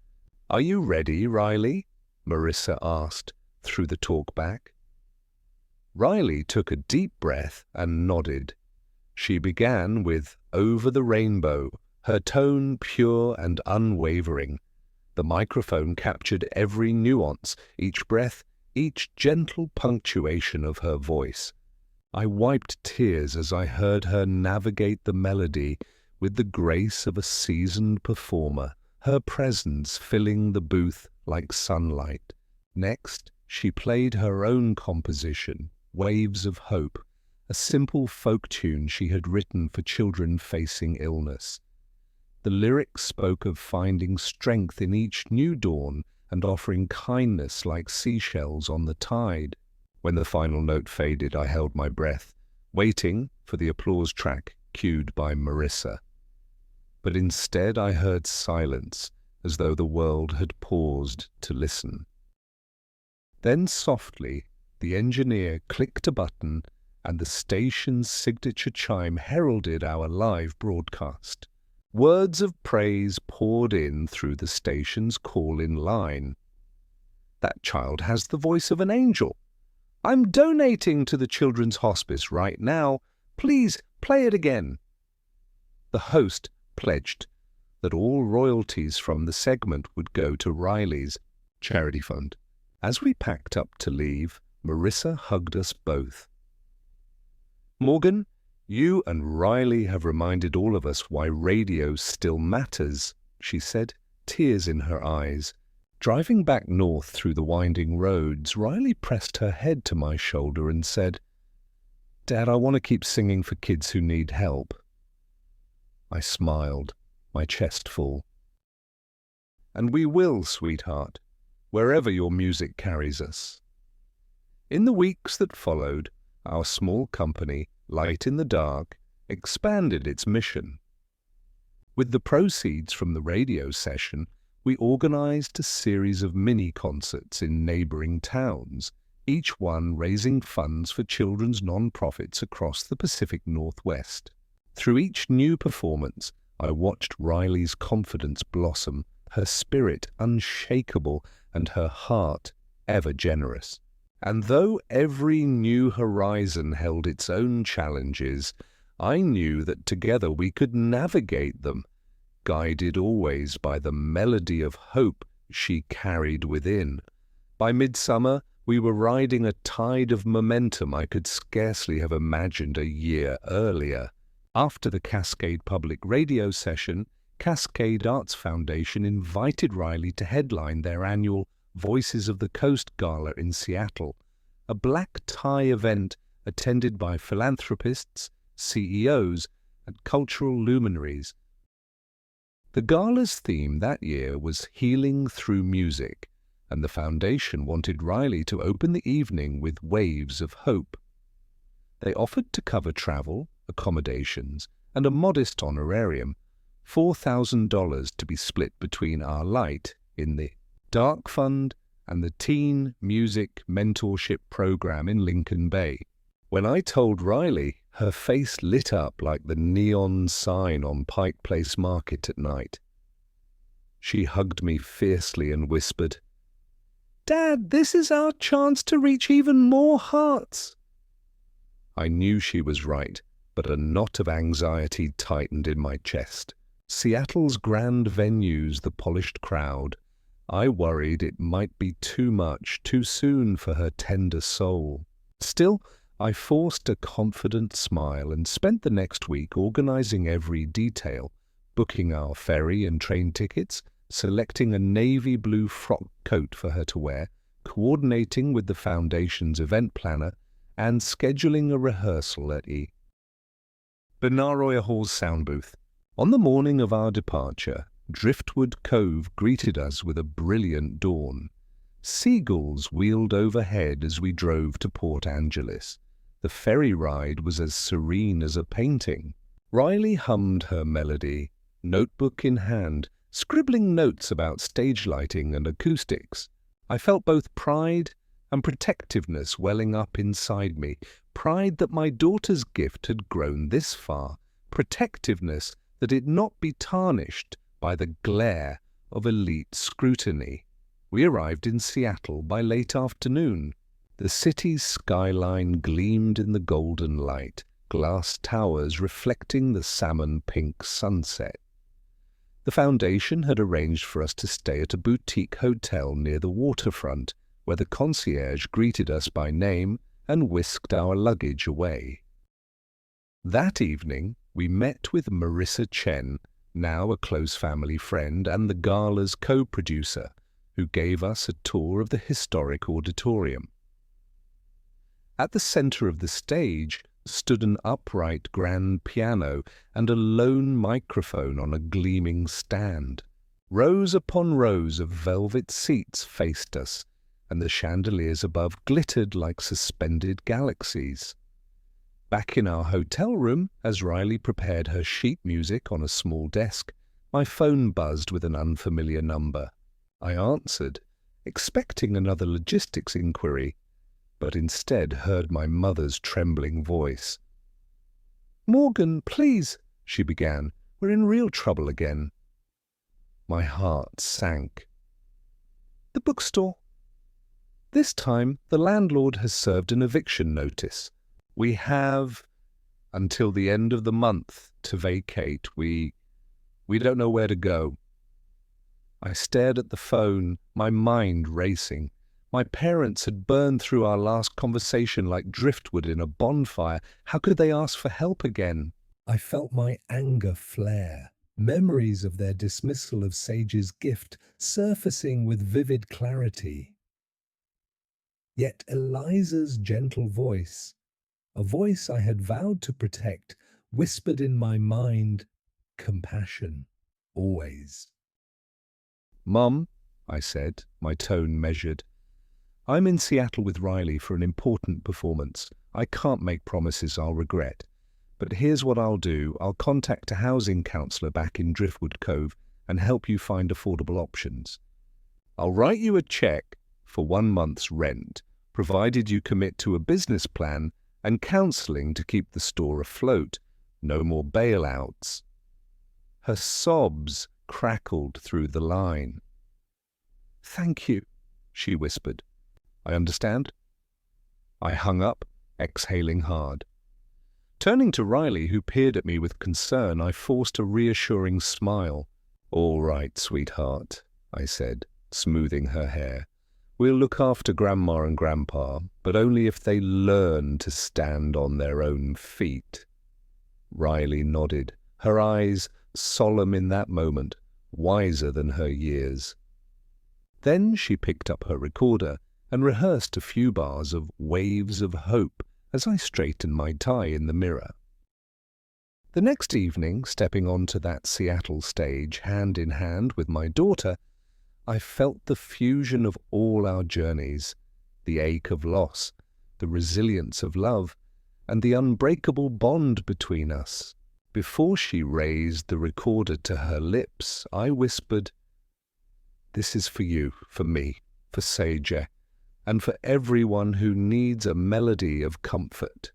"Are you ready, Riley?" Marissa asked through the talkback. Riley took a deep breath and nodded. She began with "Over the Rainbow," her tone pure and unwavering. The microphone captured every nuance, each breath, each gentle punctuation of her voice. I wiped tears as I heard her navigate the melody with the grace of a seasoned performer, her presence filling the booth like sunlight. Next, she played her own composition, "Waves of Hope," a simple folk tune she had written for children facing illness. The lyrics spoke of finding strength in each new dawn and offering kindness like seashells on the tide. When the final note faded, I held my breath, waiting for the applause track cued by Marissa. But instead I heard silence, as though the world had paused to listen. Then softly, the engineer clicked a button and the station's signature chime heralded our live broadcast. Words of praise poured in through the station's call-in line. "That child has the voice of an angel. I'm donating to the Children's Hospice right now. Please play it again." The host pledged that all royalties from the segment would go to Riley's charity fund. As we packed up to leave, Marissa hugged us both. "Morgan, you and Riley have reminded all of us why radio still matters," she said, tears in her eyes. Driving back north through the winding roads, Riley pressed her head to my shoulder and said, "Dad, I want to keep singing for kids who need help." I smiled, my chest full. "And we will, sweetheart, wherever your music carries us." In the weeks that followed, our small company, Light in the Dark, expanded its mission. With the proceeds from the radio session, we organized a series of mini-concerts in neighboring towns, each one raising funds for children's non-profits across the Pacific Northwest. Through each new performance, I watched Riley's confidence blossom, her spirit unshakable and her heart ever generous. And though every new horizon held its own challenges, I knew that together we could navigate them, guided always by the melody of hope she carried within. By midsummer, we were riding a tide of momentum I could scarcely have imagined a year earlier. After the Cascade Public Radio session, Cascade Arts Foundation invited Riley to headline their annual Voices of the Coast Gala in Seattle, a black tie event attended by philanthropists, CEOs, and cultural luminaries. The gala's theme that year was Healing Through Music, and the foundation wanted Riley to open the evening with Waves of Hope. They offered to cover travel, accommodations, and a modest honorarium, $4,000 to be split between our light in the Dark Fund and the Teen Music Mentorship Program in Lincoln Bay. When I told Riley, her face lit up like the neon sign on Pike Place Market at night. She hugged me fiercely and whispered, "Dad, this is our chance to reach even more hearts." I knew she was right, but a knot of anxiety tightened in my chest. Seattle's grand venues, the polished crowd. I worried it might be too much, too soon for her tender soul. Still, I forced a confident smile and spent the next week organizing every detail, booking our ferry and train tickets, selecting a navy blue frock coat for her to wear, coordinating with the Foundation's event planner, and scheduling a rehearsal at Benaroya Hall's sound booth. On the morning of our departure, Driftwood Cove greeted us with a brilliant dawn. Seagulls wheeled overhead as we drove to Port Angeles. The ferry ride was as serene as a painting. Riley hummed her melody, notebook in hand, scribbling notes about stage lighting and acoustics. I felt both pride and protectiveness welling up inside me, pride that my daughter's gift had grown this far, protectiveness that it not be tarnished by the glare of elite scrutiny. We arrived in Seattle by late afternoon. The city's skyline gleamed in the golden light, glass towers reflecting the salmon-pink sunset. The Foundation had arranged for us to stay at a boutique hotel near the waterfront, where the concierge greeted us by name and whisked our luggage away. That evening, we met with Marissa Chen, now a close family friend and the gala's co-producer, who gave us a tour of the historic auditorium. At the center of the stage stood an upright grand piano and a lone microphone on a gleaming stand. Rows upon rows of velvet seats faced us, and the chandeliers above glittered like suspended galaxies. Back in our hotel room, as Riley prepared her sheet music on a small desk, my phone buzzed with an unfamiliar number. I answered, expecting another logistics inquiry, but instead heard my mother's trembling voice. "Morgan, please," she began. "We're in real trouble again." My heart sank. "The bookstore. This time, the landlord has served an eviction notice. We have until the end of the month to vacate. We don't know where to go." I stared at the phone, my mind racing. My parents had burned through our last conversation like driftwood in a bonfire. How could they ask for help again? I felt my anger flare, memories of their dismissal of Sage's gift surfacing with vivid clarity. Yet Eliza's gentle voice, a voice I had vowed to protect, whispered in my mind, compassion, always. "Mum," I said, my tone measured, "I'm in Seattle with Riley for an important performance. I can't make promises I'll regret. But here's what I'll do. I'll contact a housing counselor back in Driftwood Cove and help you find affordable options. I'll write you a check for 1 month's rent, provided you commit to a business plan and counseling to keep the store afloat. No more bailouts." Her sobs crackled through the line. "Thank you," she whispered. "I understand." I hung up, exhaling hard. Turning to Riley, who peered at me with concern, I forced a reassuring smile. "All right, sweetheart," I said, smoothing her hair. "We'll look after Grandma and Grandpa, but only if they learn to stand on their own feet." Riley nodded, her eyes solemn in that moment, wiser than her years. Then she picked up her recorder and rehearsed a few bars of Waves of Hope as I straightened my tie in the mirror. The next evening, stepping onto that Seattle stage hand in hand with my daughter, I felt the fusion of all our journeys, the ache of loss, the resilience of love, and the unbreakable bond between us. Before she raised the recorder to her lips, I whispered, "This is for you, for me, for Saja, and for everyone who needs a melody of comfort."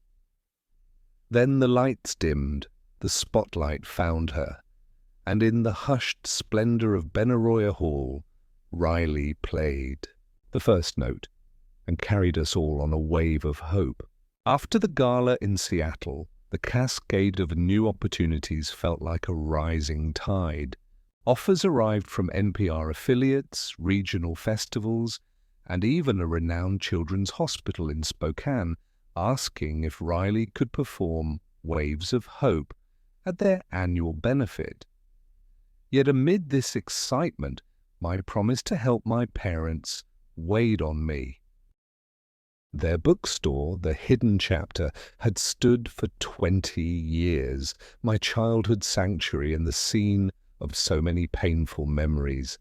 Then the lights dimmed, the spotlight found her, and in the hushed splendor of Benaroya Hall, Riley played the first note and carried us all on a wave of hope. After the gala in Seattle, the cascade of new opportunities felt like a rising tide. Offers arrived from NPR affiliates, regional festivals, and even a renowned children's hospital in Spokane asking if Riley could perform Waves of Hope at their annual benefit. Yet amid this excitement, my promise to help my parents weighed on me. Their bookstore, The Hidden Chapter, had stood for 20 years, my childhood sanctuary and the scene of so many painful memories.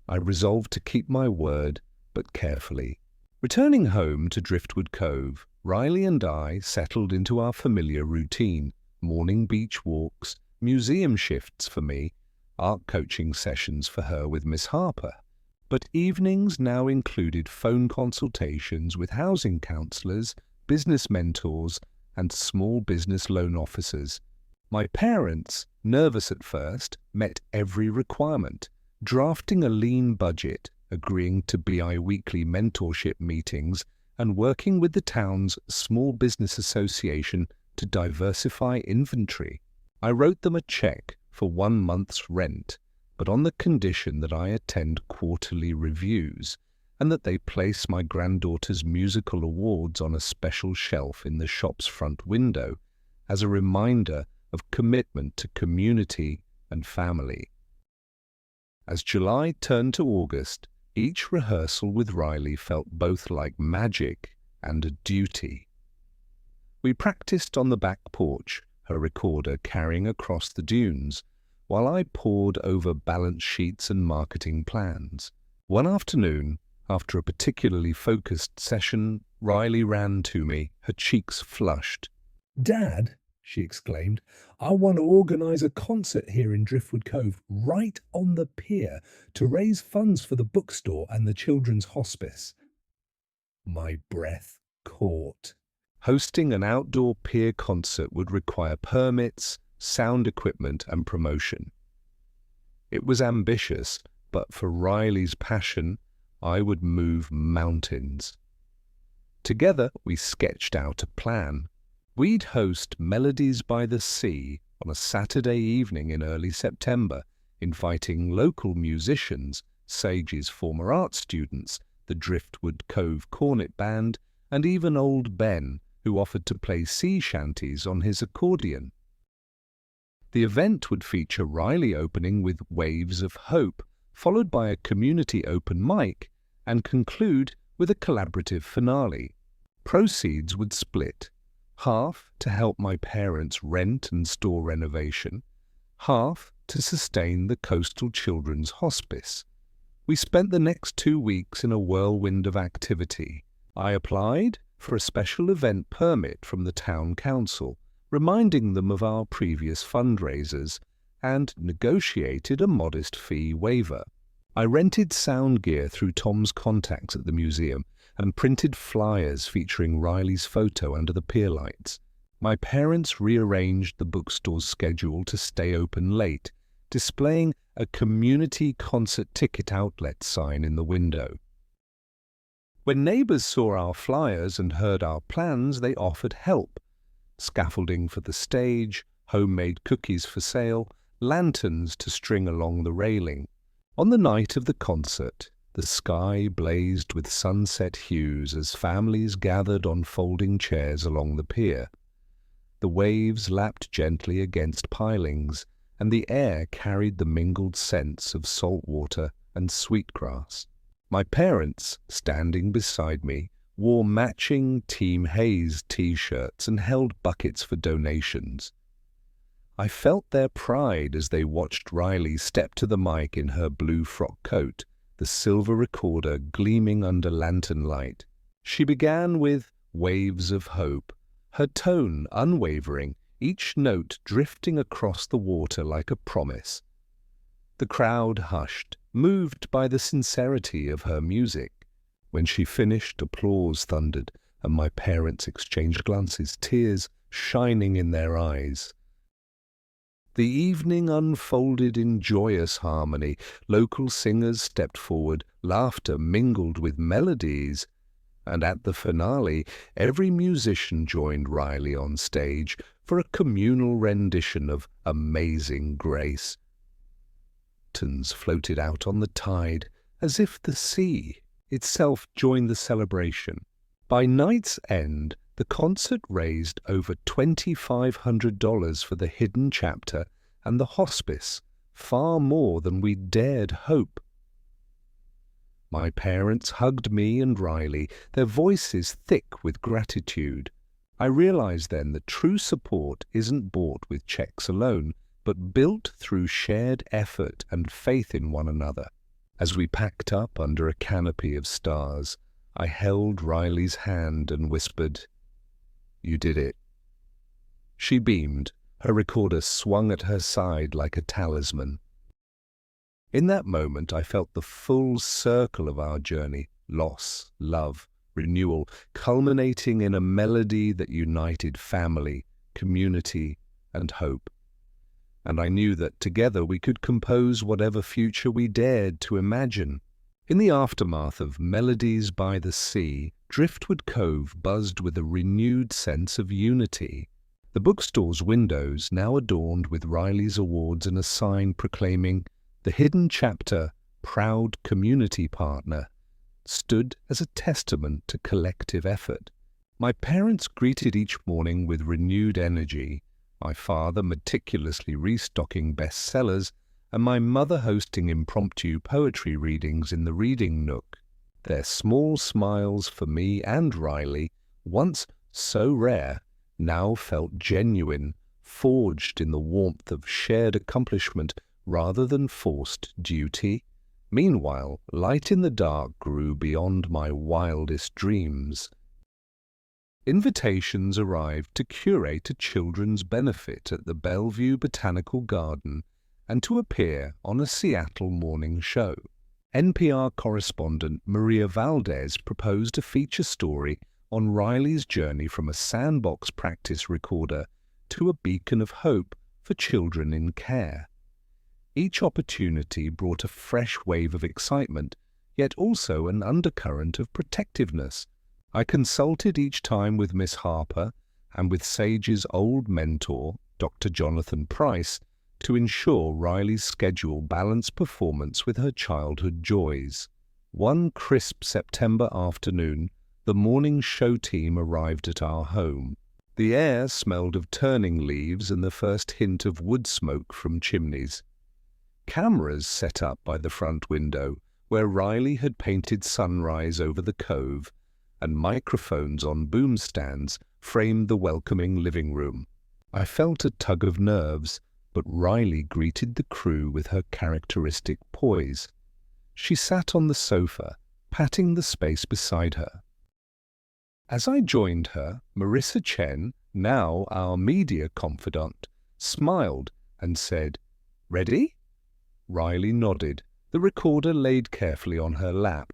I resolved to keep my word, but carefully. Returning home to Driftwood Cove, Riley and I settled into our familiar routine: morning beach walks, museum shifts for me, art coaching sessions for her with Miss Harper. But evenings now included phone consultations with housing counselors, business mentors, and small business loan officers. My parents, nervous at first, met every requirement, drafting a lean budget, agreeing to bi-weekly mentorship meetings, and working with the town's Small Business Association to diversify inventory. I wrote them a check for 1 month's rent, but on the condition that I attend quarterly reviews and that they place my granddaughter's musical awards on a special shelf in the shop's front window as a reminder of commitment to community and family. As July turned to August, each rehearsal with Riley felt both like magic and a duty. We practiced on the back porch, her recorder carrying across the dunes, while I pored over balance sheets and marketing plans. One afternoon, after a particularly focused session, Riley ran to me, her cheeks flushed. "Dad," she exclaimed, "I want to organize a concert here in Driftwood Cove, right on the pier, to raise funds for the bookstore and the children's hospice." My breath caught. Hosting an outdoor pier concert would require permits, sound equipment, and promotion. It was ambitious, but for Riley's passion, I would move mountains. Together, we sketched out a plan. We'd host Melodies by the Sea on a Saturday evening in early September, inviting local musicians, Sage's former art students, the Driftwood Cove Cornet Band, and even old Ben, who offered to play sea shanties on his accordion. The event would feature Riley opening with Waves of Hope, followed by a community open mic, and conclude with a collaborative finale. Proceeds would split, half to help my parents' rent and store renovation, half to sustain the Coastal Children's Hospice. We spent the next 2 weeks in a whirlwind of activity. I applied for a special event permit from the town council, reminding them of our previous fundraisers, and negotiated a modest fee waiver. I rented sound gear through Tom's contacts at the museum and printed flyers featuring Riley's photo under the pier lights. My parents rearranged the bookstore's schedule to stay open late, displaying a community concert ticket outlet sign in the window. When neighbors saw our flyers and heard our plans, they offered help. Scaffolding for the stage, homemade cookies for sale, lanterns to string along the railing. On the night of the concert, the sky blazed with sunset hues as families gathered on folding chairs along the pier. The waves lapped gently against pilings, and the air carried the mingled scents of salt water and sweetgrass. My parents, standing beside me, wore matching Team Hayes t-shirts and held buckets for donations. I felt their pride as they watched Riley step to the mic in her blue frock coat, the silver recorder gleaming under lantern light. She began with Waves of Hope, her tone unwavering, each note drifting across the water like a promise. The crowd hushed, moved by the sincerity of her music. When she finished, applause thundered, and my parents exchanged glances, tears shining in their eyes. The evening unfolded in joyous harmony. Local singers stepped forward, laughter mingled with melodies, and at the finale, every musician joined Riley on stage for a communal rendition of Amazing Grace. Lanterns floated out on the tide, as if the sea itself joined the celebration. By night's end, the concert raised over $2,500 for the hidden chapter and the hospice, far more than we dared hope. My parents hugged me and Riley, their voices thick with gratitude. I realized then that true support isn't bought with checks alone, but built through shared effort and faith in one another. As we packed up under a canopy of stars, I held Riley's hand and whispered, "You did it." She beamed, her recorder swung at her side like a talisman. In that moment, I felt the full circle of our journey, loss, love, renewal, culminating in a melody that united family, community, and hope. And I knew that together we could compose whatever future we dared to imagine. In the aftermath of Melodies by the Sea, Driftwood Cove buzzed with a renewed sense of unity. The bookstore's windows, now adorned with Riley's awards and a sign proclaiming "The Hidden Chapter, Proud Community Partner," stood as a testament to collective effort. My parents greeted each morning with renewed energy, my father meticulously restocking bestsellers, and my mother hosting impromptu poetry readings in the reading nook. Their small smiles for me and Riley, once so rare, now felt genuine, forged in the warmth of shared accomplishment rather than forced duty. Meanwhile, light in the dark grew beyond my wildest dreams. Invitations arrived to curate a children's benefit at the Bellevue Botanical Garden and to appear on a Seattle morning show. NPR correspondent Maria Valdez proposed a feature story on Riley's journey from a sandbox practice recorder to a beacon of hope for children in care. Each opportunity brought a fresh wave of excitement, yet also an undercurrent of protectiveness. I consulted each time with Miss Harper and with Sage's old mentor, Dr. Jonathan Price, to ensure Riley's schedule balanced performance with her childhood joys. One crisp September afternoon, the morning show team arrived at our home. The air smelled of turning leaves and the first hint of wood smoke from chimneys. Cameras set up by the front window, where Riley had painted sunrise over the cove, and microphones on boom stands framed the welcoming living room. I felt a tug of nerves, but Riley greeted the crew with her characteristic poise. She sat on the sofa, patting the space beside her. As I joined her, Marissa Chen, now our media confidant, smiled and said, "Ready?" Riley nodded, the recorder laid carefully on her lap.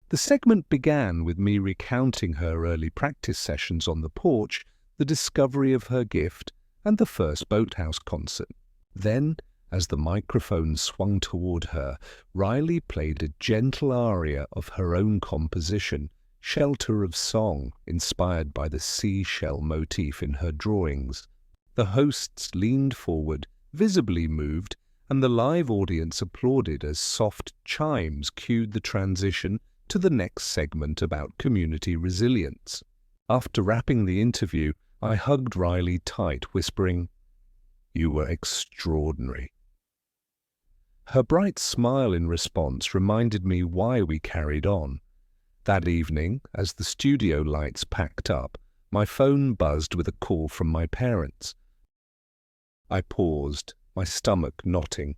The segment began with me recounting her early practice sessions on the porch, the discovery of her gift, and the first Boathouse concert. Then, as the microphone swung toward her, Riley played a gentle aria of her own composition, Shelter of Song, inspired by the seashell motif in her drawings. The hosts leaned forward, visibly moved, and the live audience applauded as soft chimes cued the transition to the next segment about community resilience. After wrapping the interview, I hugged Riley tight, whispering, "You were extraordinary." Her bright smile in response reminded me why we carried on. That evening, as the studio lights packed up, my phone buzzed with a call from my parents. I paused, my stomach knotting.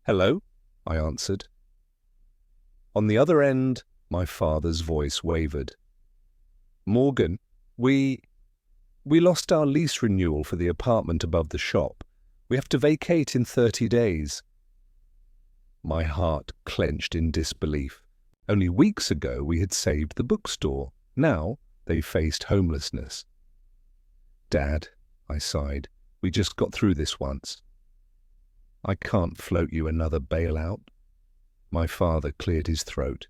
"Hello?" I answered. On the other end, my father's voice wavered. "Morgan, We lost our lease renewal for the apartment above the shop. We have to vacate in 30 days. My heart clenched in disbelief. Only weeks ago we had saved the bookstore. Now they faced homelessness. Dad, I sighed, we just got through this once. I can't float you another bailout. My father cleared his throat.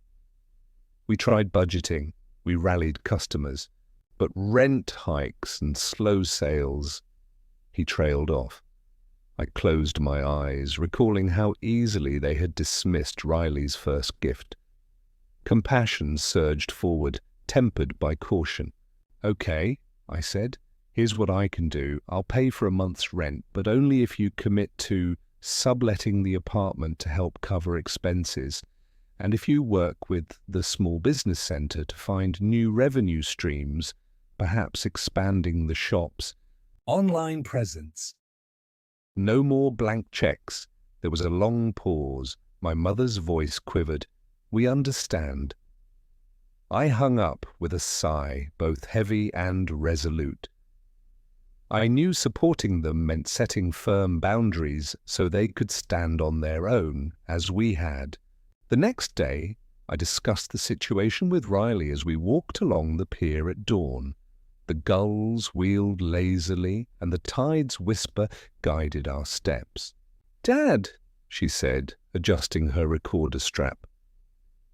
We tried budgeting, we rallied customers, but rent hikes and slow sales. He trailed off. I closed my eyes, recalling how easily they had dismissed Riley's first gift. Compassion surged forward, tempered by caution. Okay, I said, here's what I can do. I'll pay for a month's rent, but only if you commit to subletting the apartment to help cover expenses, and if you work with the small business center to find new revenue streams, perhaps expanding the shop's online presence. No more blank checks. There was a long pause. My mother's voice quivered. We understand. I hung up with a sigh, both heavy and resolute. I knew supporting them meant setting firm boundaries so they could stand on their own, as we had. The next day, I discussed the situation with Riley as we walked along the pier at dawn. The gulls wheeled lazily, and the tide's whisper guided our steps. "Dad," she said, adjusting her recorder strap,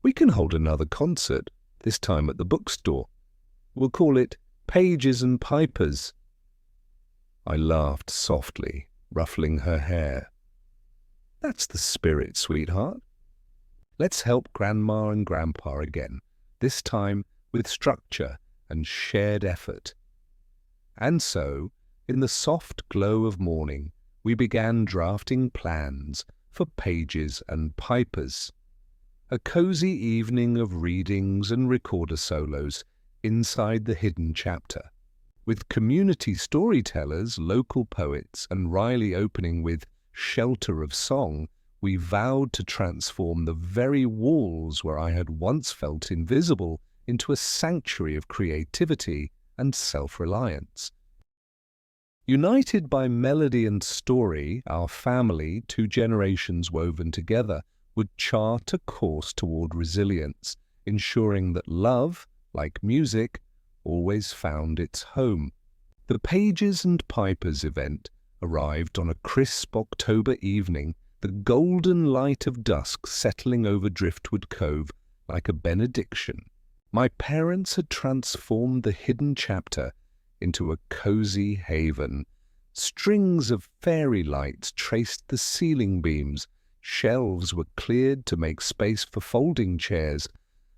"we can hold another concert, this time at the bookstore. We'll call it Pages and Pipers." I laughed softly, ruffling her hair. "That's the spirit, sweetheart. Let's help Grandma and Grandpa again, this time with structure and shared effort." And so, in the soft glow of morning, we began drafting plans for Pages and Pipers. A cozy evening of readings and recorder solos inside the hidden chapter, with community storytellers, local poets, and Riley opening with Shelter of Song. We vowed to transform the very walls where I had once felt invisible into a sanctuary of creativity and self-reliance. United by melody and story, our family, 2 generations woven together, would chart a course toward resilience, ensuring that love, like music, always found its home. The Pages and Pipers event arrived on a crisp October evening, the golden light of dusk settling over Driftwood Cove like a benediction. My parents had transformed the hidden chapter into a cozy haven. Strings of fairy lights traced the ceiling beams, shelves were cleared to make space for folding chairs,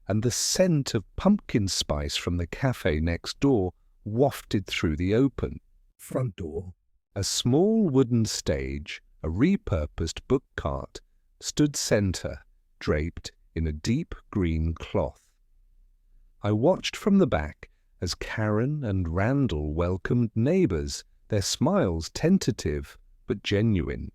and the scent of pumpkin spice from the cafe next door wafted through the open front door. A small wooden stage, a repurposed book cart, stood center, draped in a deep green cloth. I watched from the back as Karen and Randall welcomed neighbors, their smiles tentative but genuine.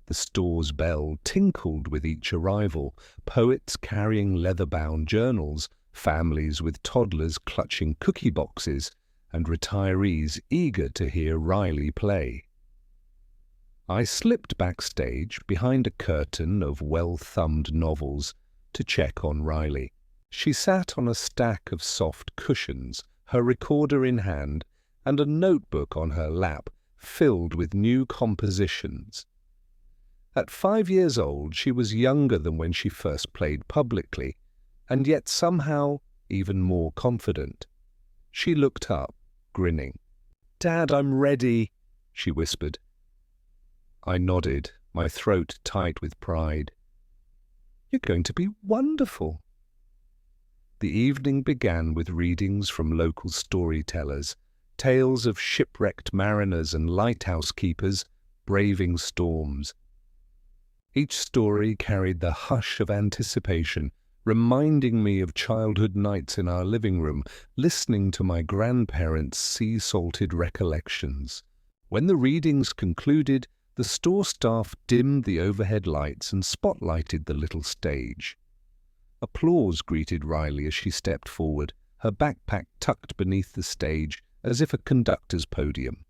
The store's bell tinkled with each arrival, poets carrying leather-bound journals, families with toddlers clutching cookie boxes, and retirees eager to hear Riley play. I slipped backstage behind a curtain of well-thumbed novels to check on Riley. She sat on a stack of soft cushions, her recorder in hand, and a notebook on her lap filled with new compositions. At 5 years old, she was younger than when she first played publicly, and yet somehow even more confident. She looked up, grinning. "Dad, I'm ready," she whispered. I nodded, my throat tight with pride. "You're going to be wonderful." The evening began with readings from local storytellers, tales of shipwrecked mariners and lighthouse keepers braving storms. Each story carried the hush of anticipation, reminding me of childhood nights in our living room, listening to my grandparents' sea-salted recollections. When the readings concluded, the store staff dimmed the overhead lights and spotlighted the little stage. Applause greeted Riley as she stepped forward, her backpack tucked beneath the stage as if a conductor's podium.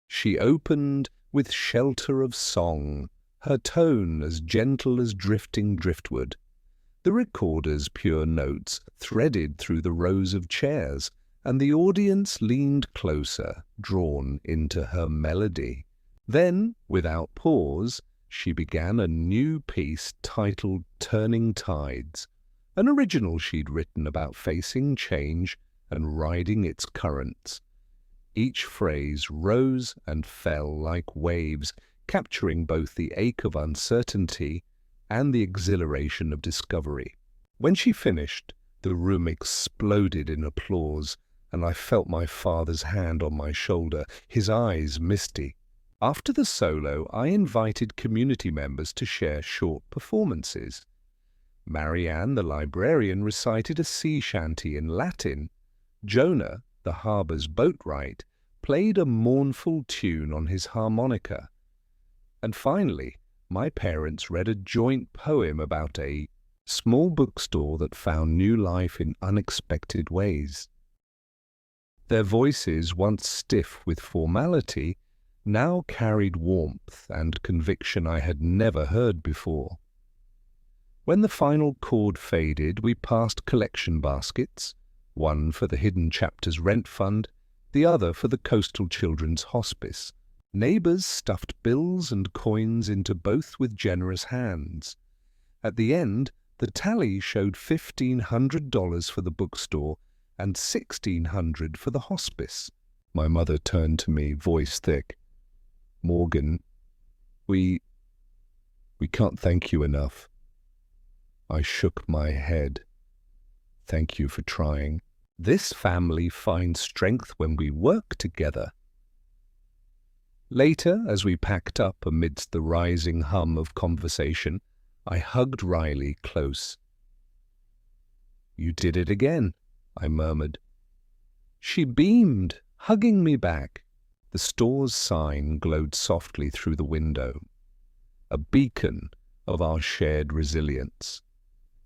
She opened with shelter of song, her tone as gentle as drifting driftwood, the recorder's pure notes threaded through the rows of chairs, and the audience leaned closer, drawn into her melody. Then, without pause, she began a new piece titled Turning Tides, an original she'd written about facing change and riding its currents. Each phrase rose and fell like waves, capturing both the ache of uncertainty and the exhilaration of discovery. When she finished, the room exploded in applause, and I felt my father's hand on my shoulder, his eyes misty. After the solo, I invited community members to share short performances. Marianne, the librarian, recited a sea shanty in Latin. Jonah, the harbour's boatwright, played a mournful tune on his harmonica. And finally, my parents read a joint poem about a small bookstore that found new life in unexpected ways. Their voices, once stiff with formality, now carried warmth and conviction I had never heard before. When the final chord faded, we passed collection baskets, one for the Hidden Chapters Rent Fund, the other for the Coastal Children's Hospice. Neighbours stuffed bills and coins into both with generous hands. At the end, the tally showed $1,500 for the bookstore and $1,600 for the hospice. My mother turned to me, voice thick. "Morgan, we can't thank you enough." I shook my head. "Thank you for trying. This family finds strength when we work together." Later, as we packed up amidst the rising hum of conversation, I hugged Riley close. "You did it again," I murmured. She beamed, hugging me back. The store's sign glowed softly through the window, a beacon of our shared resilience.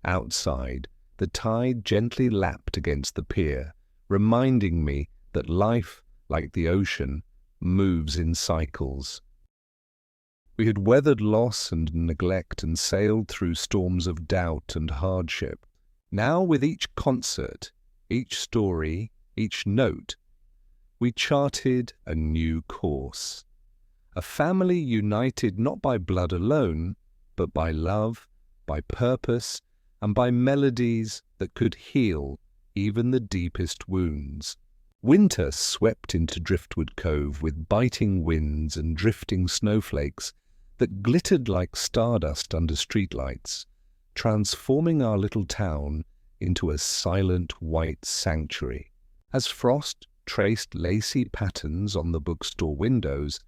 Outside, the tide gently lapped against the pier, reminding me that life, like the ocean, moves in cycles. We had weathered loss and neglect and sailed through storms of doubt and hardship. Now, with each concert, each story, each note, we charted a new course. A family united not by blood alone, but by love, by purpose, and by melodies that could heal even the deepest wounds. Winter swept into Driftwood Cove with biting winds and drifting snowflakes that glittered like stardust under streetlights, transforming our little town into a silent white sanctuary. As frost traced lacy patterns on the bookstore windows,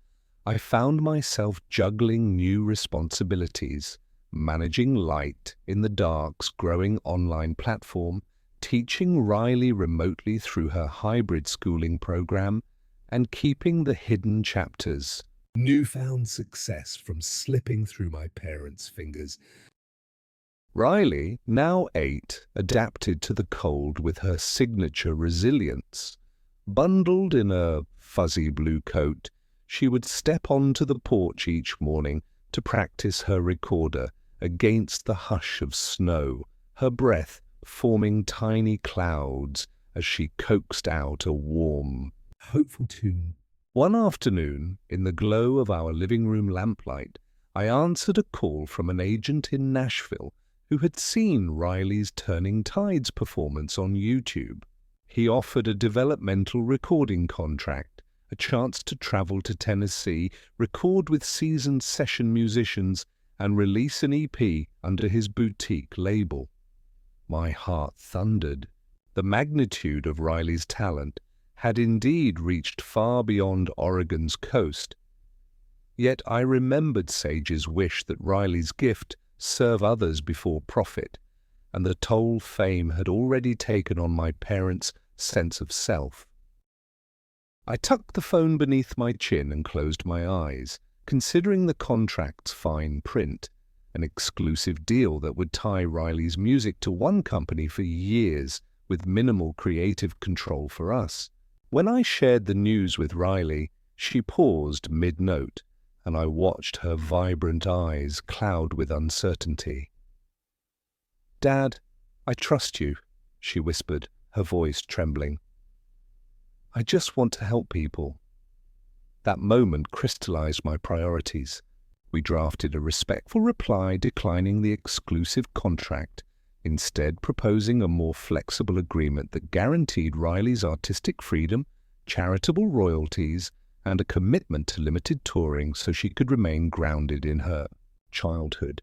I found myself juggling new responsibilities, managing Light in the Dark's growing online platform, teaching Riley remotely through her hybrid schooling program, and keeping the Hidden Chapters. Newfound success from slipping through my parents' fingers. Riley, now 8, adapted to the cold with her signature resilience. Bundled in a fuzzy blue coat, she would step onto the porch each morning to practice her recorder against the hush of snow, her breath forming tiny clouds as she coaxed out a warm, hopeful tune. One afternoon, in the glow of our living room lamplight, I answered a call from an agent in Nashville who had seen Riley's Turning Tides performance on YouTube. He offered a developmental recording contract, a chance to travel to Tennessee, record with seasoned session musicians, and release an EP under his boutique label. My heart thundered. The magnitude of Riley's talent had indeed reached far beyond Oregon's coast. Yet I remembered Sage's wish that Riley's gift serve others before profit, and the toll fame had already taken on my parents' sense of self. I tucked the phone beneath my chin and closed my eyes, considering the contract's fine print, an exclusive deal that would tie Riley's music to one company for years with minimal creative control for us. When I shared the news with Riley, she paused mid-note, and I watched her vibrant eyes cloud with uncertainty. "Dad, I trust you," she whispered, her voice trembling. "I just want to help people." That moment crystallized my priorities. We drafted a respectful reply declining the exclusive contract, instead proposing a more flexible agreement that guaranteed Riley's artistic freedom, charitable royalties, and a commitment to limited touring so she could remain grounded in her childhood.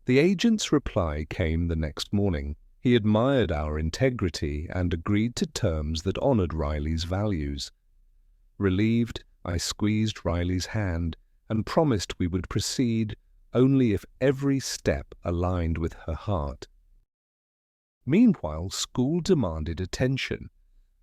The agent's reply came the next morning. He admired our integrity and agreed to terms that honored Riley's values. Relieved, I squeezed Riley's hand and promised we would proceed only if every step aligned with her heart. Meanwhile, school demanded attention.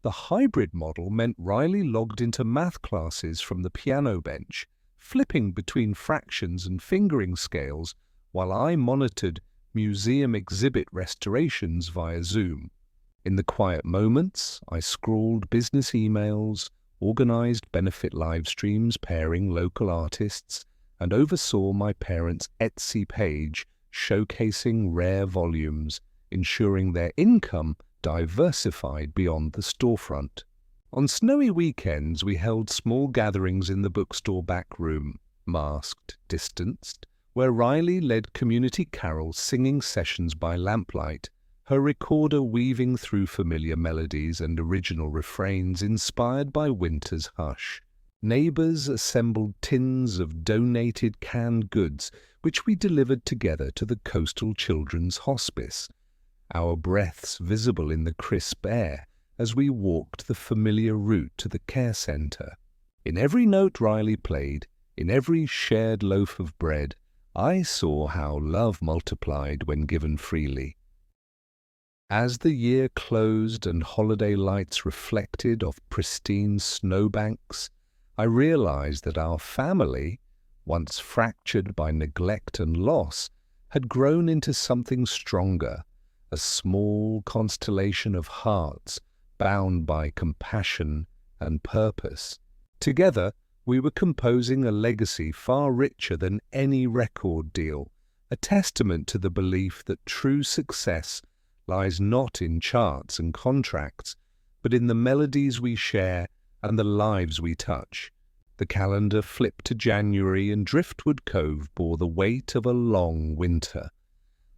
The hybrid model meant Riley logged into math classes from the piano bench, flipping between fractions and fingering scales, while I monitored museum exhibit restorations via Zoom. In the quiet moments, I scrawled business emails, organized benefit live streams pairing local artists, and oversaw my parents' Etsy page showcasing rare volumes, ensuring their income diversified beyond the storefront. On snowy weekends, we held small gatherings in the bookstore back room, masked, distanced, where Riley led community carol singing sessions by lamplight, her recorder weaving through familiar melodies and original refrains inspired by winter's hush. Neighbors assembled tins of donated canned goods, which we delivered together to the Coastal Children's Hospice, our breaths visible in the crisp air as we walked the familiar route to the care center. In every note Riley played, in every shared loaf of bread, I saw how love multiplied when given freely. As the year closed and holiday lights reflected off pristine snowbanks, I realized that our family, once fractured by neglect and loss, had grown into something stronger, a small constellation of hearts bound by compassion and purpose. Together, we were composing a legacy far richer than any record deal, a testament to the belief that true success lies not in charts and contracts, but in the melodies we share and the lives we touch. The calendar flipped to January and Driftwood Cove bore the weight of a long winter.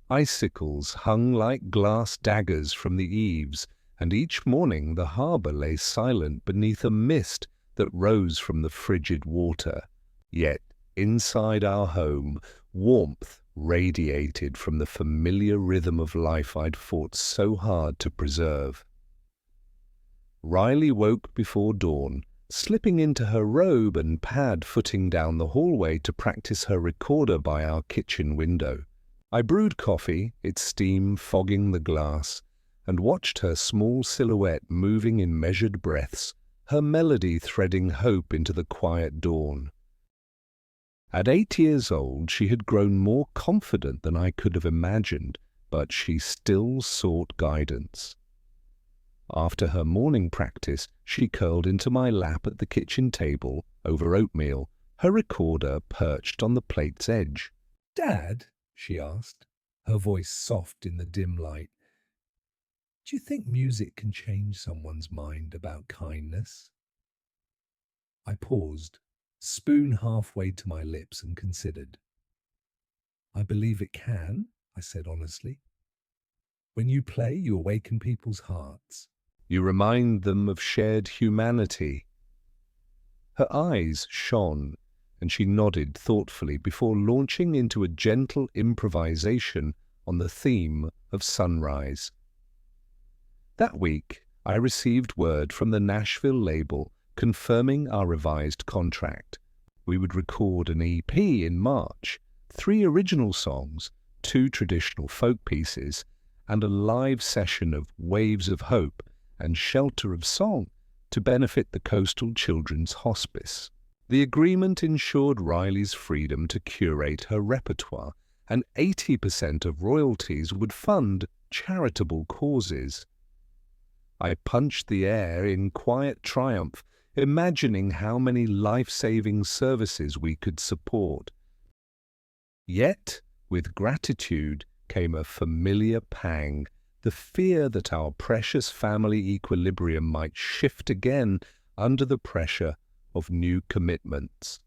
Icicles hung like glass daggers from the eaves, and each morning the harbour lay silent beneath a mist that rose from the frigid water. Yet, inside our home, warmth radiated from the familiar rhythm of life I'd fought so hard to preserve. Riley woke before dawn, slipping into her robe and pad footing down the hallway to practice her recorder by our kitchen window. I brewed coffee, its steam fogging the glass, and watched her small silhouette moving in measured breaths, her melody threading hope into the quiet dawn. At 8 years old, she had grown more confident than I could have imagined, but she still sought guidance. After her morning practice, she curled into my lap at the kitchen table over oatmeal, her recorder perched on the plate's edge. "Dad," she asked, her voice soft in the dim light, "do you think music can change someone's mind about kindness?" I paused, spoon halfway to my lips, and considered. "I believe it can," I said honestly. "When you play, you awaken people's hearts. You remind them of shared humanity." Her eyes shone, and she nodded thoughtfully before launching into a gentle improvisation on the theme of sunrise. That week, I received word from the Nashville label confirming our revised contract. We would record an EP in March, 3 original songs, 2 traditional folk pieces, and a live session of Waves of Hope and Shelter of Song to benefit the Coastal Children's Hospice. The agreement ensured Riley's freedom to curate her repertoire, and 80% of royalties would fund charitable causes. I punched the air in quiet triumph, imagining how many life-saving services we could support. Yet, with gratitude came a familiar pang, the fear that our precious family equilibrium might shift again under the pressure of new commitments.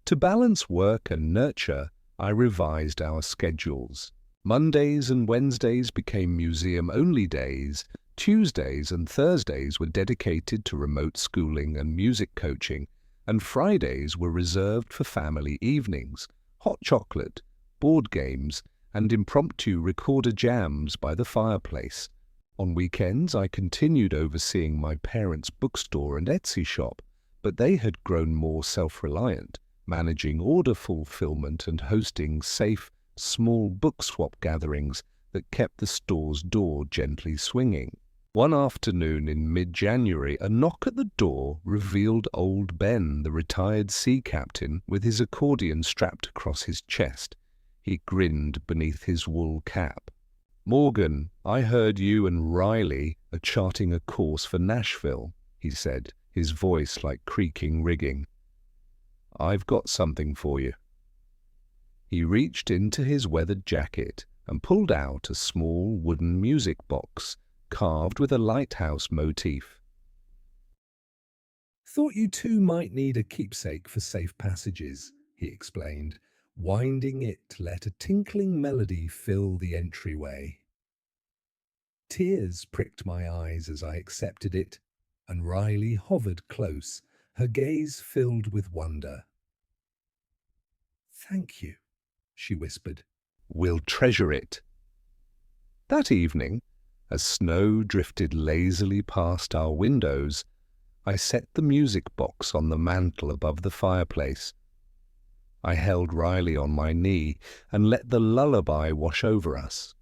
To balance work and nurture, I revised our schedules. Mondays and Wednesdays became museum-only days. Tuesdays and Thursdays were dedicated to remote schooling and music coaching, and Fridays were reserved for family evenings, hot chocolate, board games, and impromptu recorder jams by the fireplace. On weekends, I continued overseeing my parents' bookstore and Etsy shop, but they had grown more self-reliant, managing order fulfillment and hosting safe, small book swap gatherings that kept the store's door gently swinging. One afternoon in mid-January, a knock at the door revealed old Ben, the retired sea captain, with his accordion strapped across his chest. He grinned beneath his wool cap. "Morgan, I heard you and Riley are charting a course for Nashville," he said, his voice like creaking rigging. "I've got something for you." He reached into his weathered jacket and pulled out a small wooden music box carved with a lighthouse motif. "Thought you two might need a keepsake for safe passages," he explained, winding it to let a tinkling melody fill the entryway. Tears pricked my eyes as I accepted it, and Riley hovered close, her gaze filled with wonder. "Thank you," she whispered. "We'll treasure it." That evening, as snow drifted lazily past our windows, I set the music box on the mantel above the fireplace. I held Riley on my knee and let the lullaby wash over us.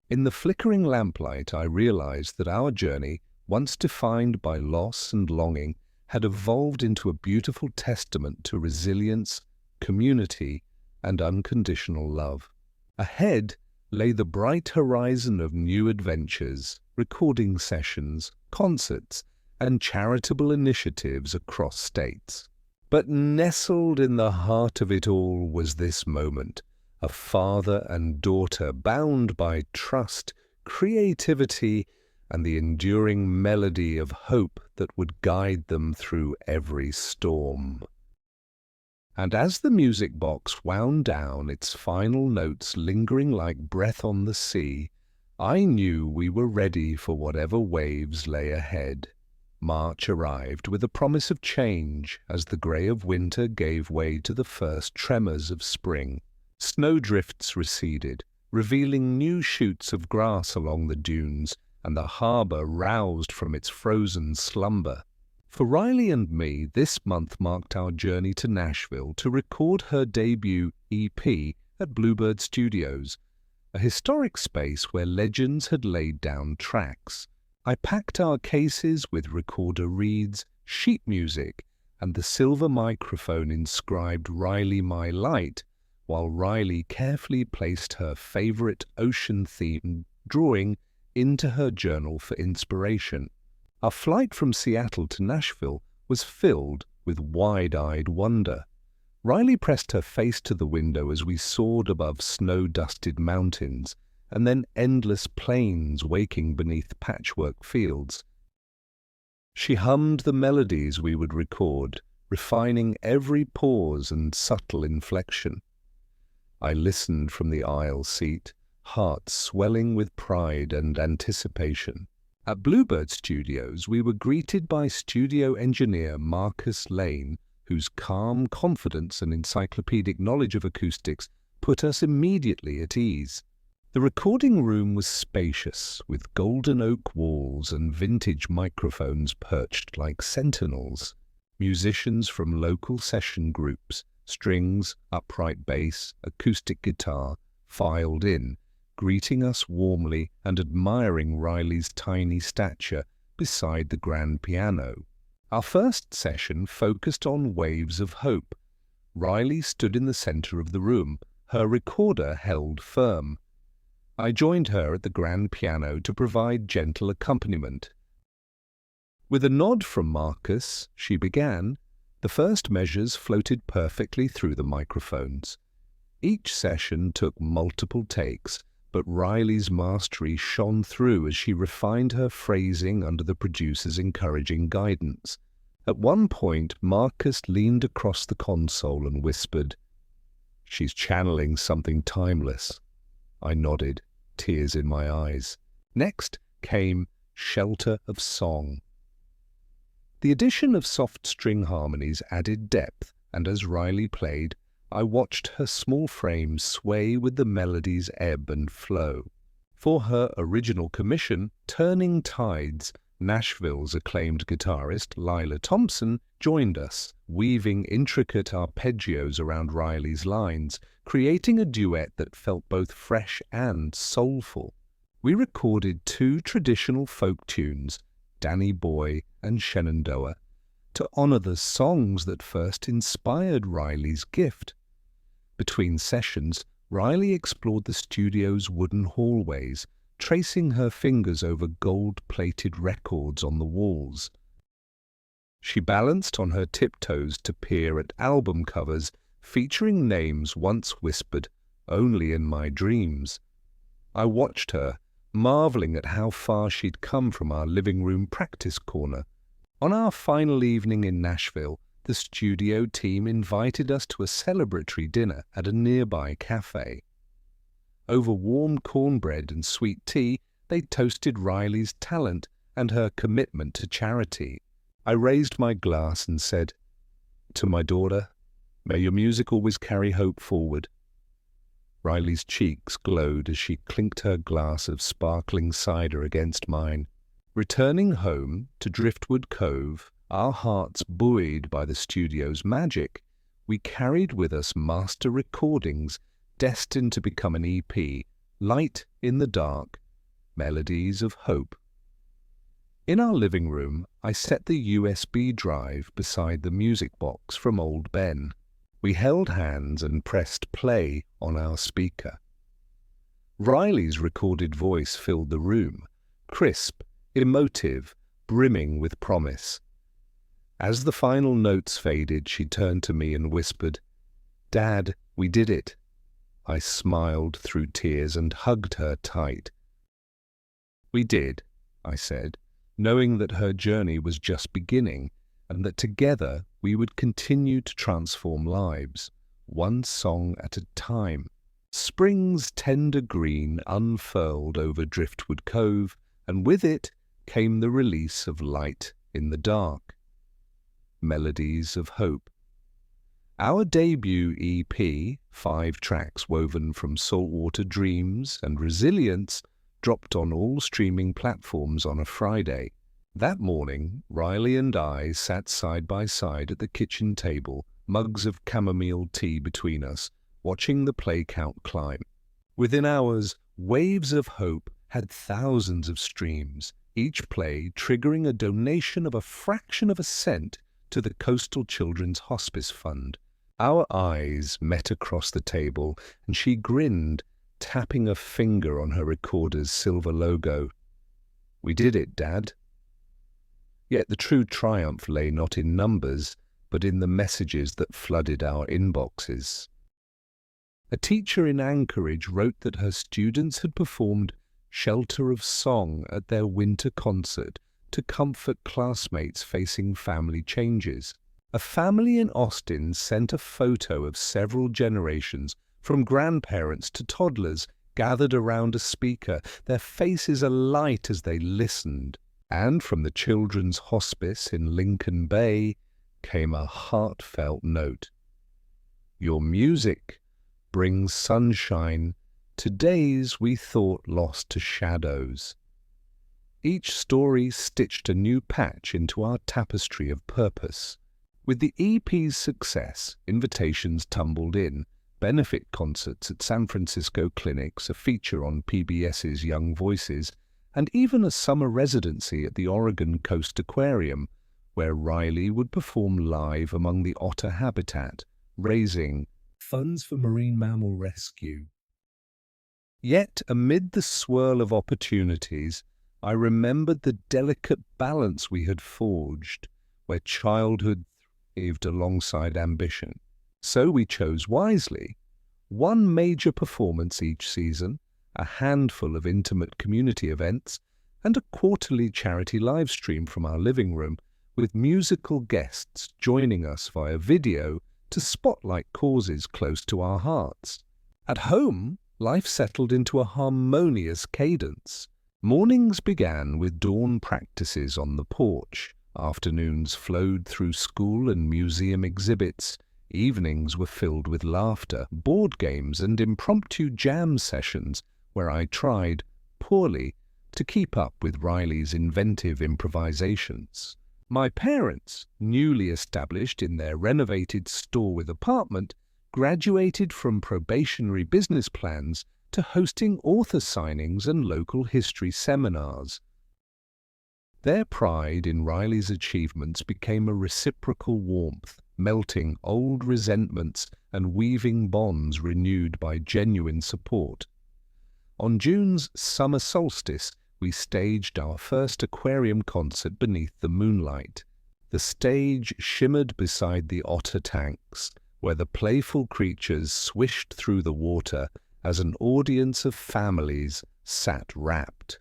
In the flickering lamplight, I realized that our journey, once defined by loss and longing, had evolved into a beautiful testament to resilience, community, and unconditional love. Ahead lay the bright horizon of new adventures, recording sessions, concerts, and charitable initiatives across states. But nestled in the heart of it all was this moment, a father and daughter bound by trust, creativity, and the enduring melody of hope that would guide them through every storm. And as the music box wound down, its final notes lingering like breath on the sea, I knew we were ready for whatever waves lay ahead. March arrived with a promise of change as the grey of winter gave way to the first tremors of spring. Snowdrifts receded, revealing new shoots of grass along the dunes, and the harbour roused from its frozen slumber. For Riley and me, this month marked our journey to Nashville to record her debut EP at Bluebird Studios, a historic space where legends had laid down tracks. I packed our cases with recorder reeds, sheet music, and the silver microphone inscribed "Riley My Light," while Riley carefully placed her favourite ocean-themed drawing into her journal for inspiration. Our flight from Seattle to Nashville was filled with wide-eyed wonder. Riley pressed her face to the window as we soared above snow-dusted mountains, and then endless plains waking beneath patchwork fields. She hummed the melodies we would record, refining every pause and subtle inflection. I listened from the aisle seat, heart swelling with pride and anticipation. At Bluebird Studios, we were greeted by studio engineer Marcus Lane, whose calm confidence and encyclopedic knowledge of acoustics put us immediately at ease. The recording room was spacious, with golden oak walls and vintage microphones perched like sentinels. Musicians from local session groups, strings, upright bass, acoustic guitar, filed in, greeting us warmly and admiring Riley's tiny stature beside the grand piano. Our first session focused on waves of hope. Riley stood in the center of the room, her recorder held firm. I joined her at the grand piano to provide gentle accompaniment. With a nod from Marcus, she began. The first measures floated perfectly through the microphones. Each session took multiple takes, but Riley's mastery shone through as she refined her phrasing under the producer's encouraging guidance. At one point, Marcus leaned across the console and whispered, "She's channeling something timeless." I nodded, tears in my eyes. Next came Shelter of Song. The addition of soft string harmonies added depth, and as Riley played, I watched her small frame sway with the melody's ebb and flow. For her original commission, Turning Tides, Nashville's acclaimed guitarist Lila Thompson joined us, weaving intricate arpeggios around Riley's lines, creating a duet that felt both fresh and soulful. We recorded 2 traditional folk tunes, Danny Boy and Shenandoah, to honor the songs that first inspired Riley's gift. Between sessions, Riley explored the studio's wooden hallways, tracing her fingers over gold-plated records on the walls. She balanced on her tiptoes to peer at album covers featuring names once whispered only in my dreams. I watched her, marveling at how far she'd come from our living room practice corner. On our final evening in Nashville, the studio team invited us to a celebratory dinner at a nearby cafe. Over warm cornbread and sweet tea, they toasted Riley's talent and her commitment to charity. I raised my glass and said, "To my daughter, may your music always carry hope forward." Riley's cheeks glowed as she clinked her glass of sparkling cider against mine. Returning home to Driftwood Cove, our hearts buoyed by the studio's magic, we carried with us master recordings destined to become an EP, Light in the Dark, Melodies of Hope. In our living room, I set the USB drive beside the music box from Old Ben. We held hands and pressed play on our speaker. Riley's recorded voice filled the room, crisp, emotive, brimming with promise. As the final notes faded, she turned to me and whispered, "Dad, we did it." I smiled through tears and hugged her tight. "We did," I said, knowing that her journey was just beginning and that together we would continue to transform lives, one song at a time. Spring's tender green unfurled over Driftwood Cove, and with it came the release of Light in the Dark, Melodies of Hope. Our debut EP, 5 tracks woven from Saltwater Dreams and Resilience, dropped on all streaming platforms on a Friday. That morning, Riley and I sat side by side at the kitchen table, mugs of chamomile tea between us, watching the play count climb. Within hours, Waves of Hope had thousands of streams, each play triggering a donation of a fraction of a cent to the Coastal Children's Hospice Fund. Our eyes met across the table, and she grinned, tapping a finger on her recorder's silver logo. "We did it, Dad." Yet the true triumph lay not in numbers, but in the messages that flooded our inboxes. A teacher in Anchorage wrote that her students had performed Shelter of Song at their winter concert to comfort classmates facing family changes. A family in Austin sent a photo of several generations, from grandparents to toddlers, gathered around a speaker, their faces alight as they listened. And from the Children's Hospice in Lincoln Bay came a heartfelt note. "Your music brings sunshine to days we thought lost to shadows." Each story stitched a new patch into our tapestry of purpose. With the EP's success, invitations tumbled in, benefit concerts at San Francisco clinics, a feature on PBS's Young Voices, and even a summer residency at the Oregon Coast Aquarium, where Riley would perform live among the otter habitat, raising funds for marine mammal rescue. Yet, amid the swirl of opportunities, I remembered the delicate balance we had forged, where childhood thrived alongside ambition. So we chose wisely. One major performance each season, a handful of intimate community events, and a quarterly charity live stream from our living room, with musical guests joining us via video to spotlight causes close to our hearts. At home, life settled into a harmonious cadence. Mornings began with dawn practices on the porch, afternoons flowed through school and museum exhibits, evenings were filled with laughter, board games and impromptu jam sessions where I tried, poorly, to keep up with Riley's inventive improvisations. My parents, newly established in their renovated store with apartment, graduated from probationary business plans to hosting author signings and local history seminars. Their pride in Riley's achievements became a reciprocal warmth, melting old resentments and weaving bonds renewed by genuine support. On June's summer solstice, we staged our first aquarium concert beneath the moonlight. The stage shimmered beside the otter tanks, where the playful creatures swished through the water as an audience of families sat rapt.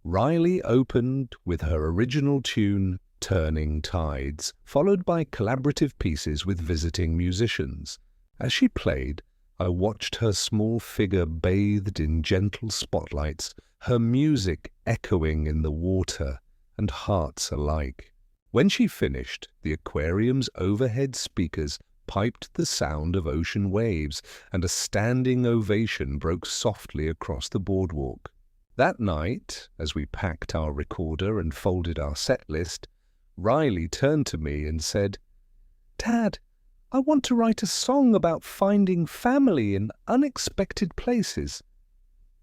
Riley opened with her original tune, Turning Tides, followed by collaborative pieces with visiting musicians. As she played, I watched her small figure bathed in gentle spotlights, her music echoing in the water and hearts alike. When she finished, the aquarium's overhead speakers piped the sound of ocean waves, and a standing ovation broke softly across the boardwalk. That night, as we packed our recorder and folded our set list, Riley turned to me and said, "Dad, I want to write a song about finding family in unexpected places."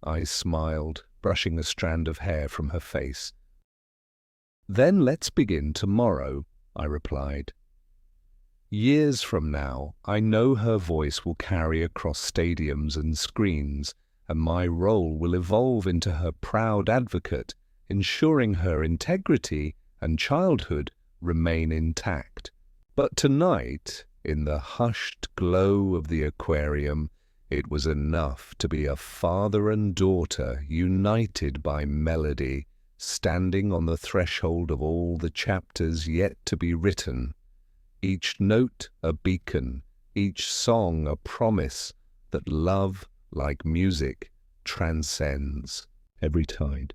I smiled, brushing a strand of hair from her face. "Then let's begin tomorrow," I replied. Years from now, I know her voice will carry across stadiums and screens, and my role will evolve into her proud advocate, ensuring her integrity and childhood remain intact. But tonight, in the hushed glow of the aquarium, it was enough to be a father and daughter united by melody, standing on the threshold of all the chapters yet to be written. Each note a beacon, each song a promise that love, like music, transcends every tide.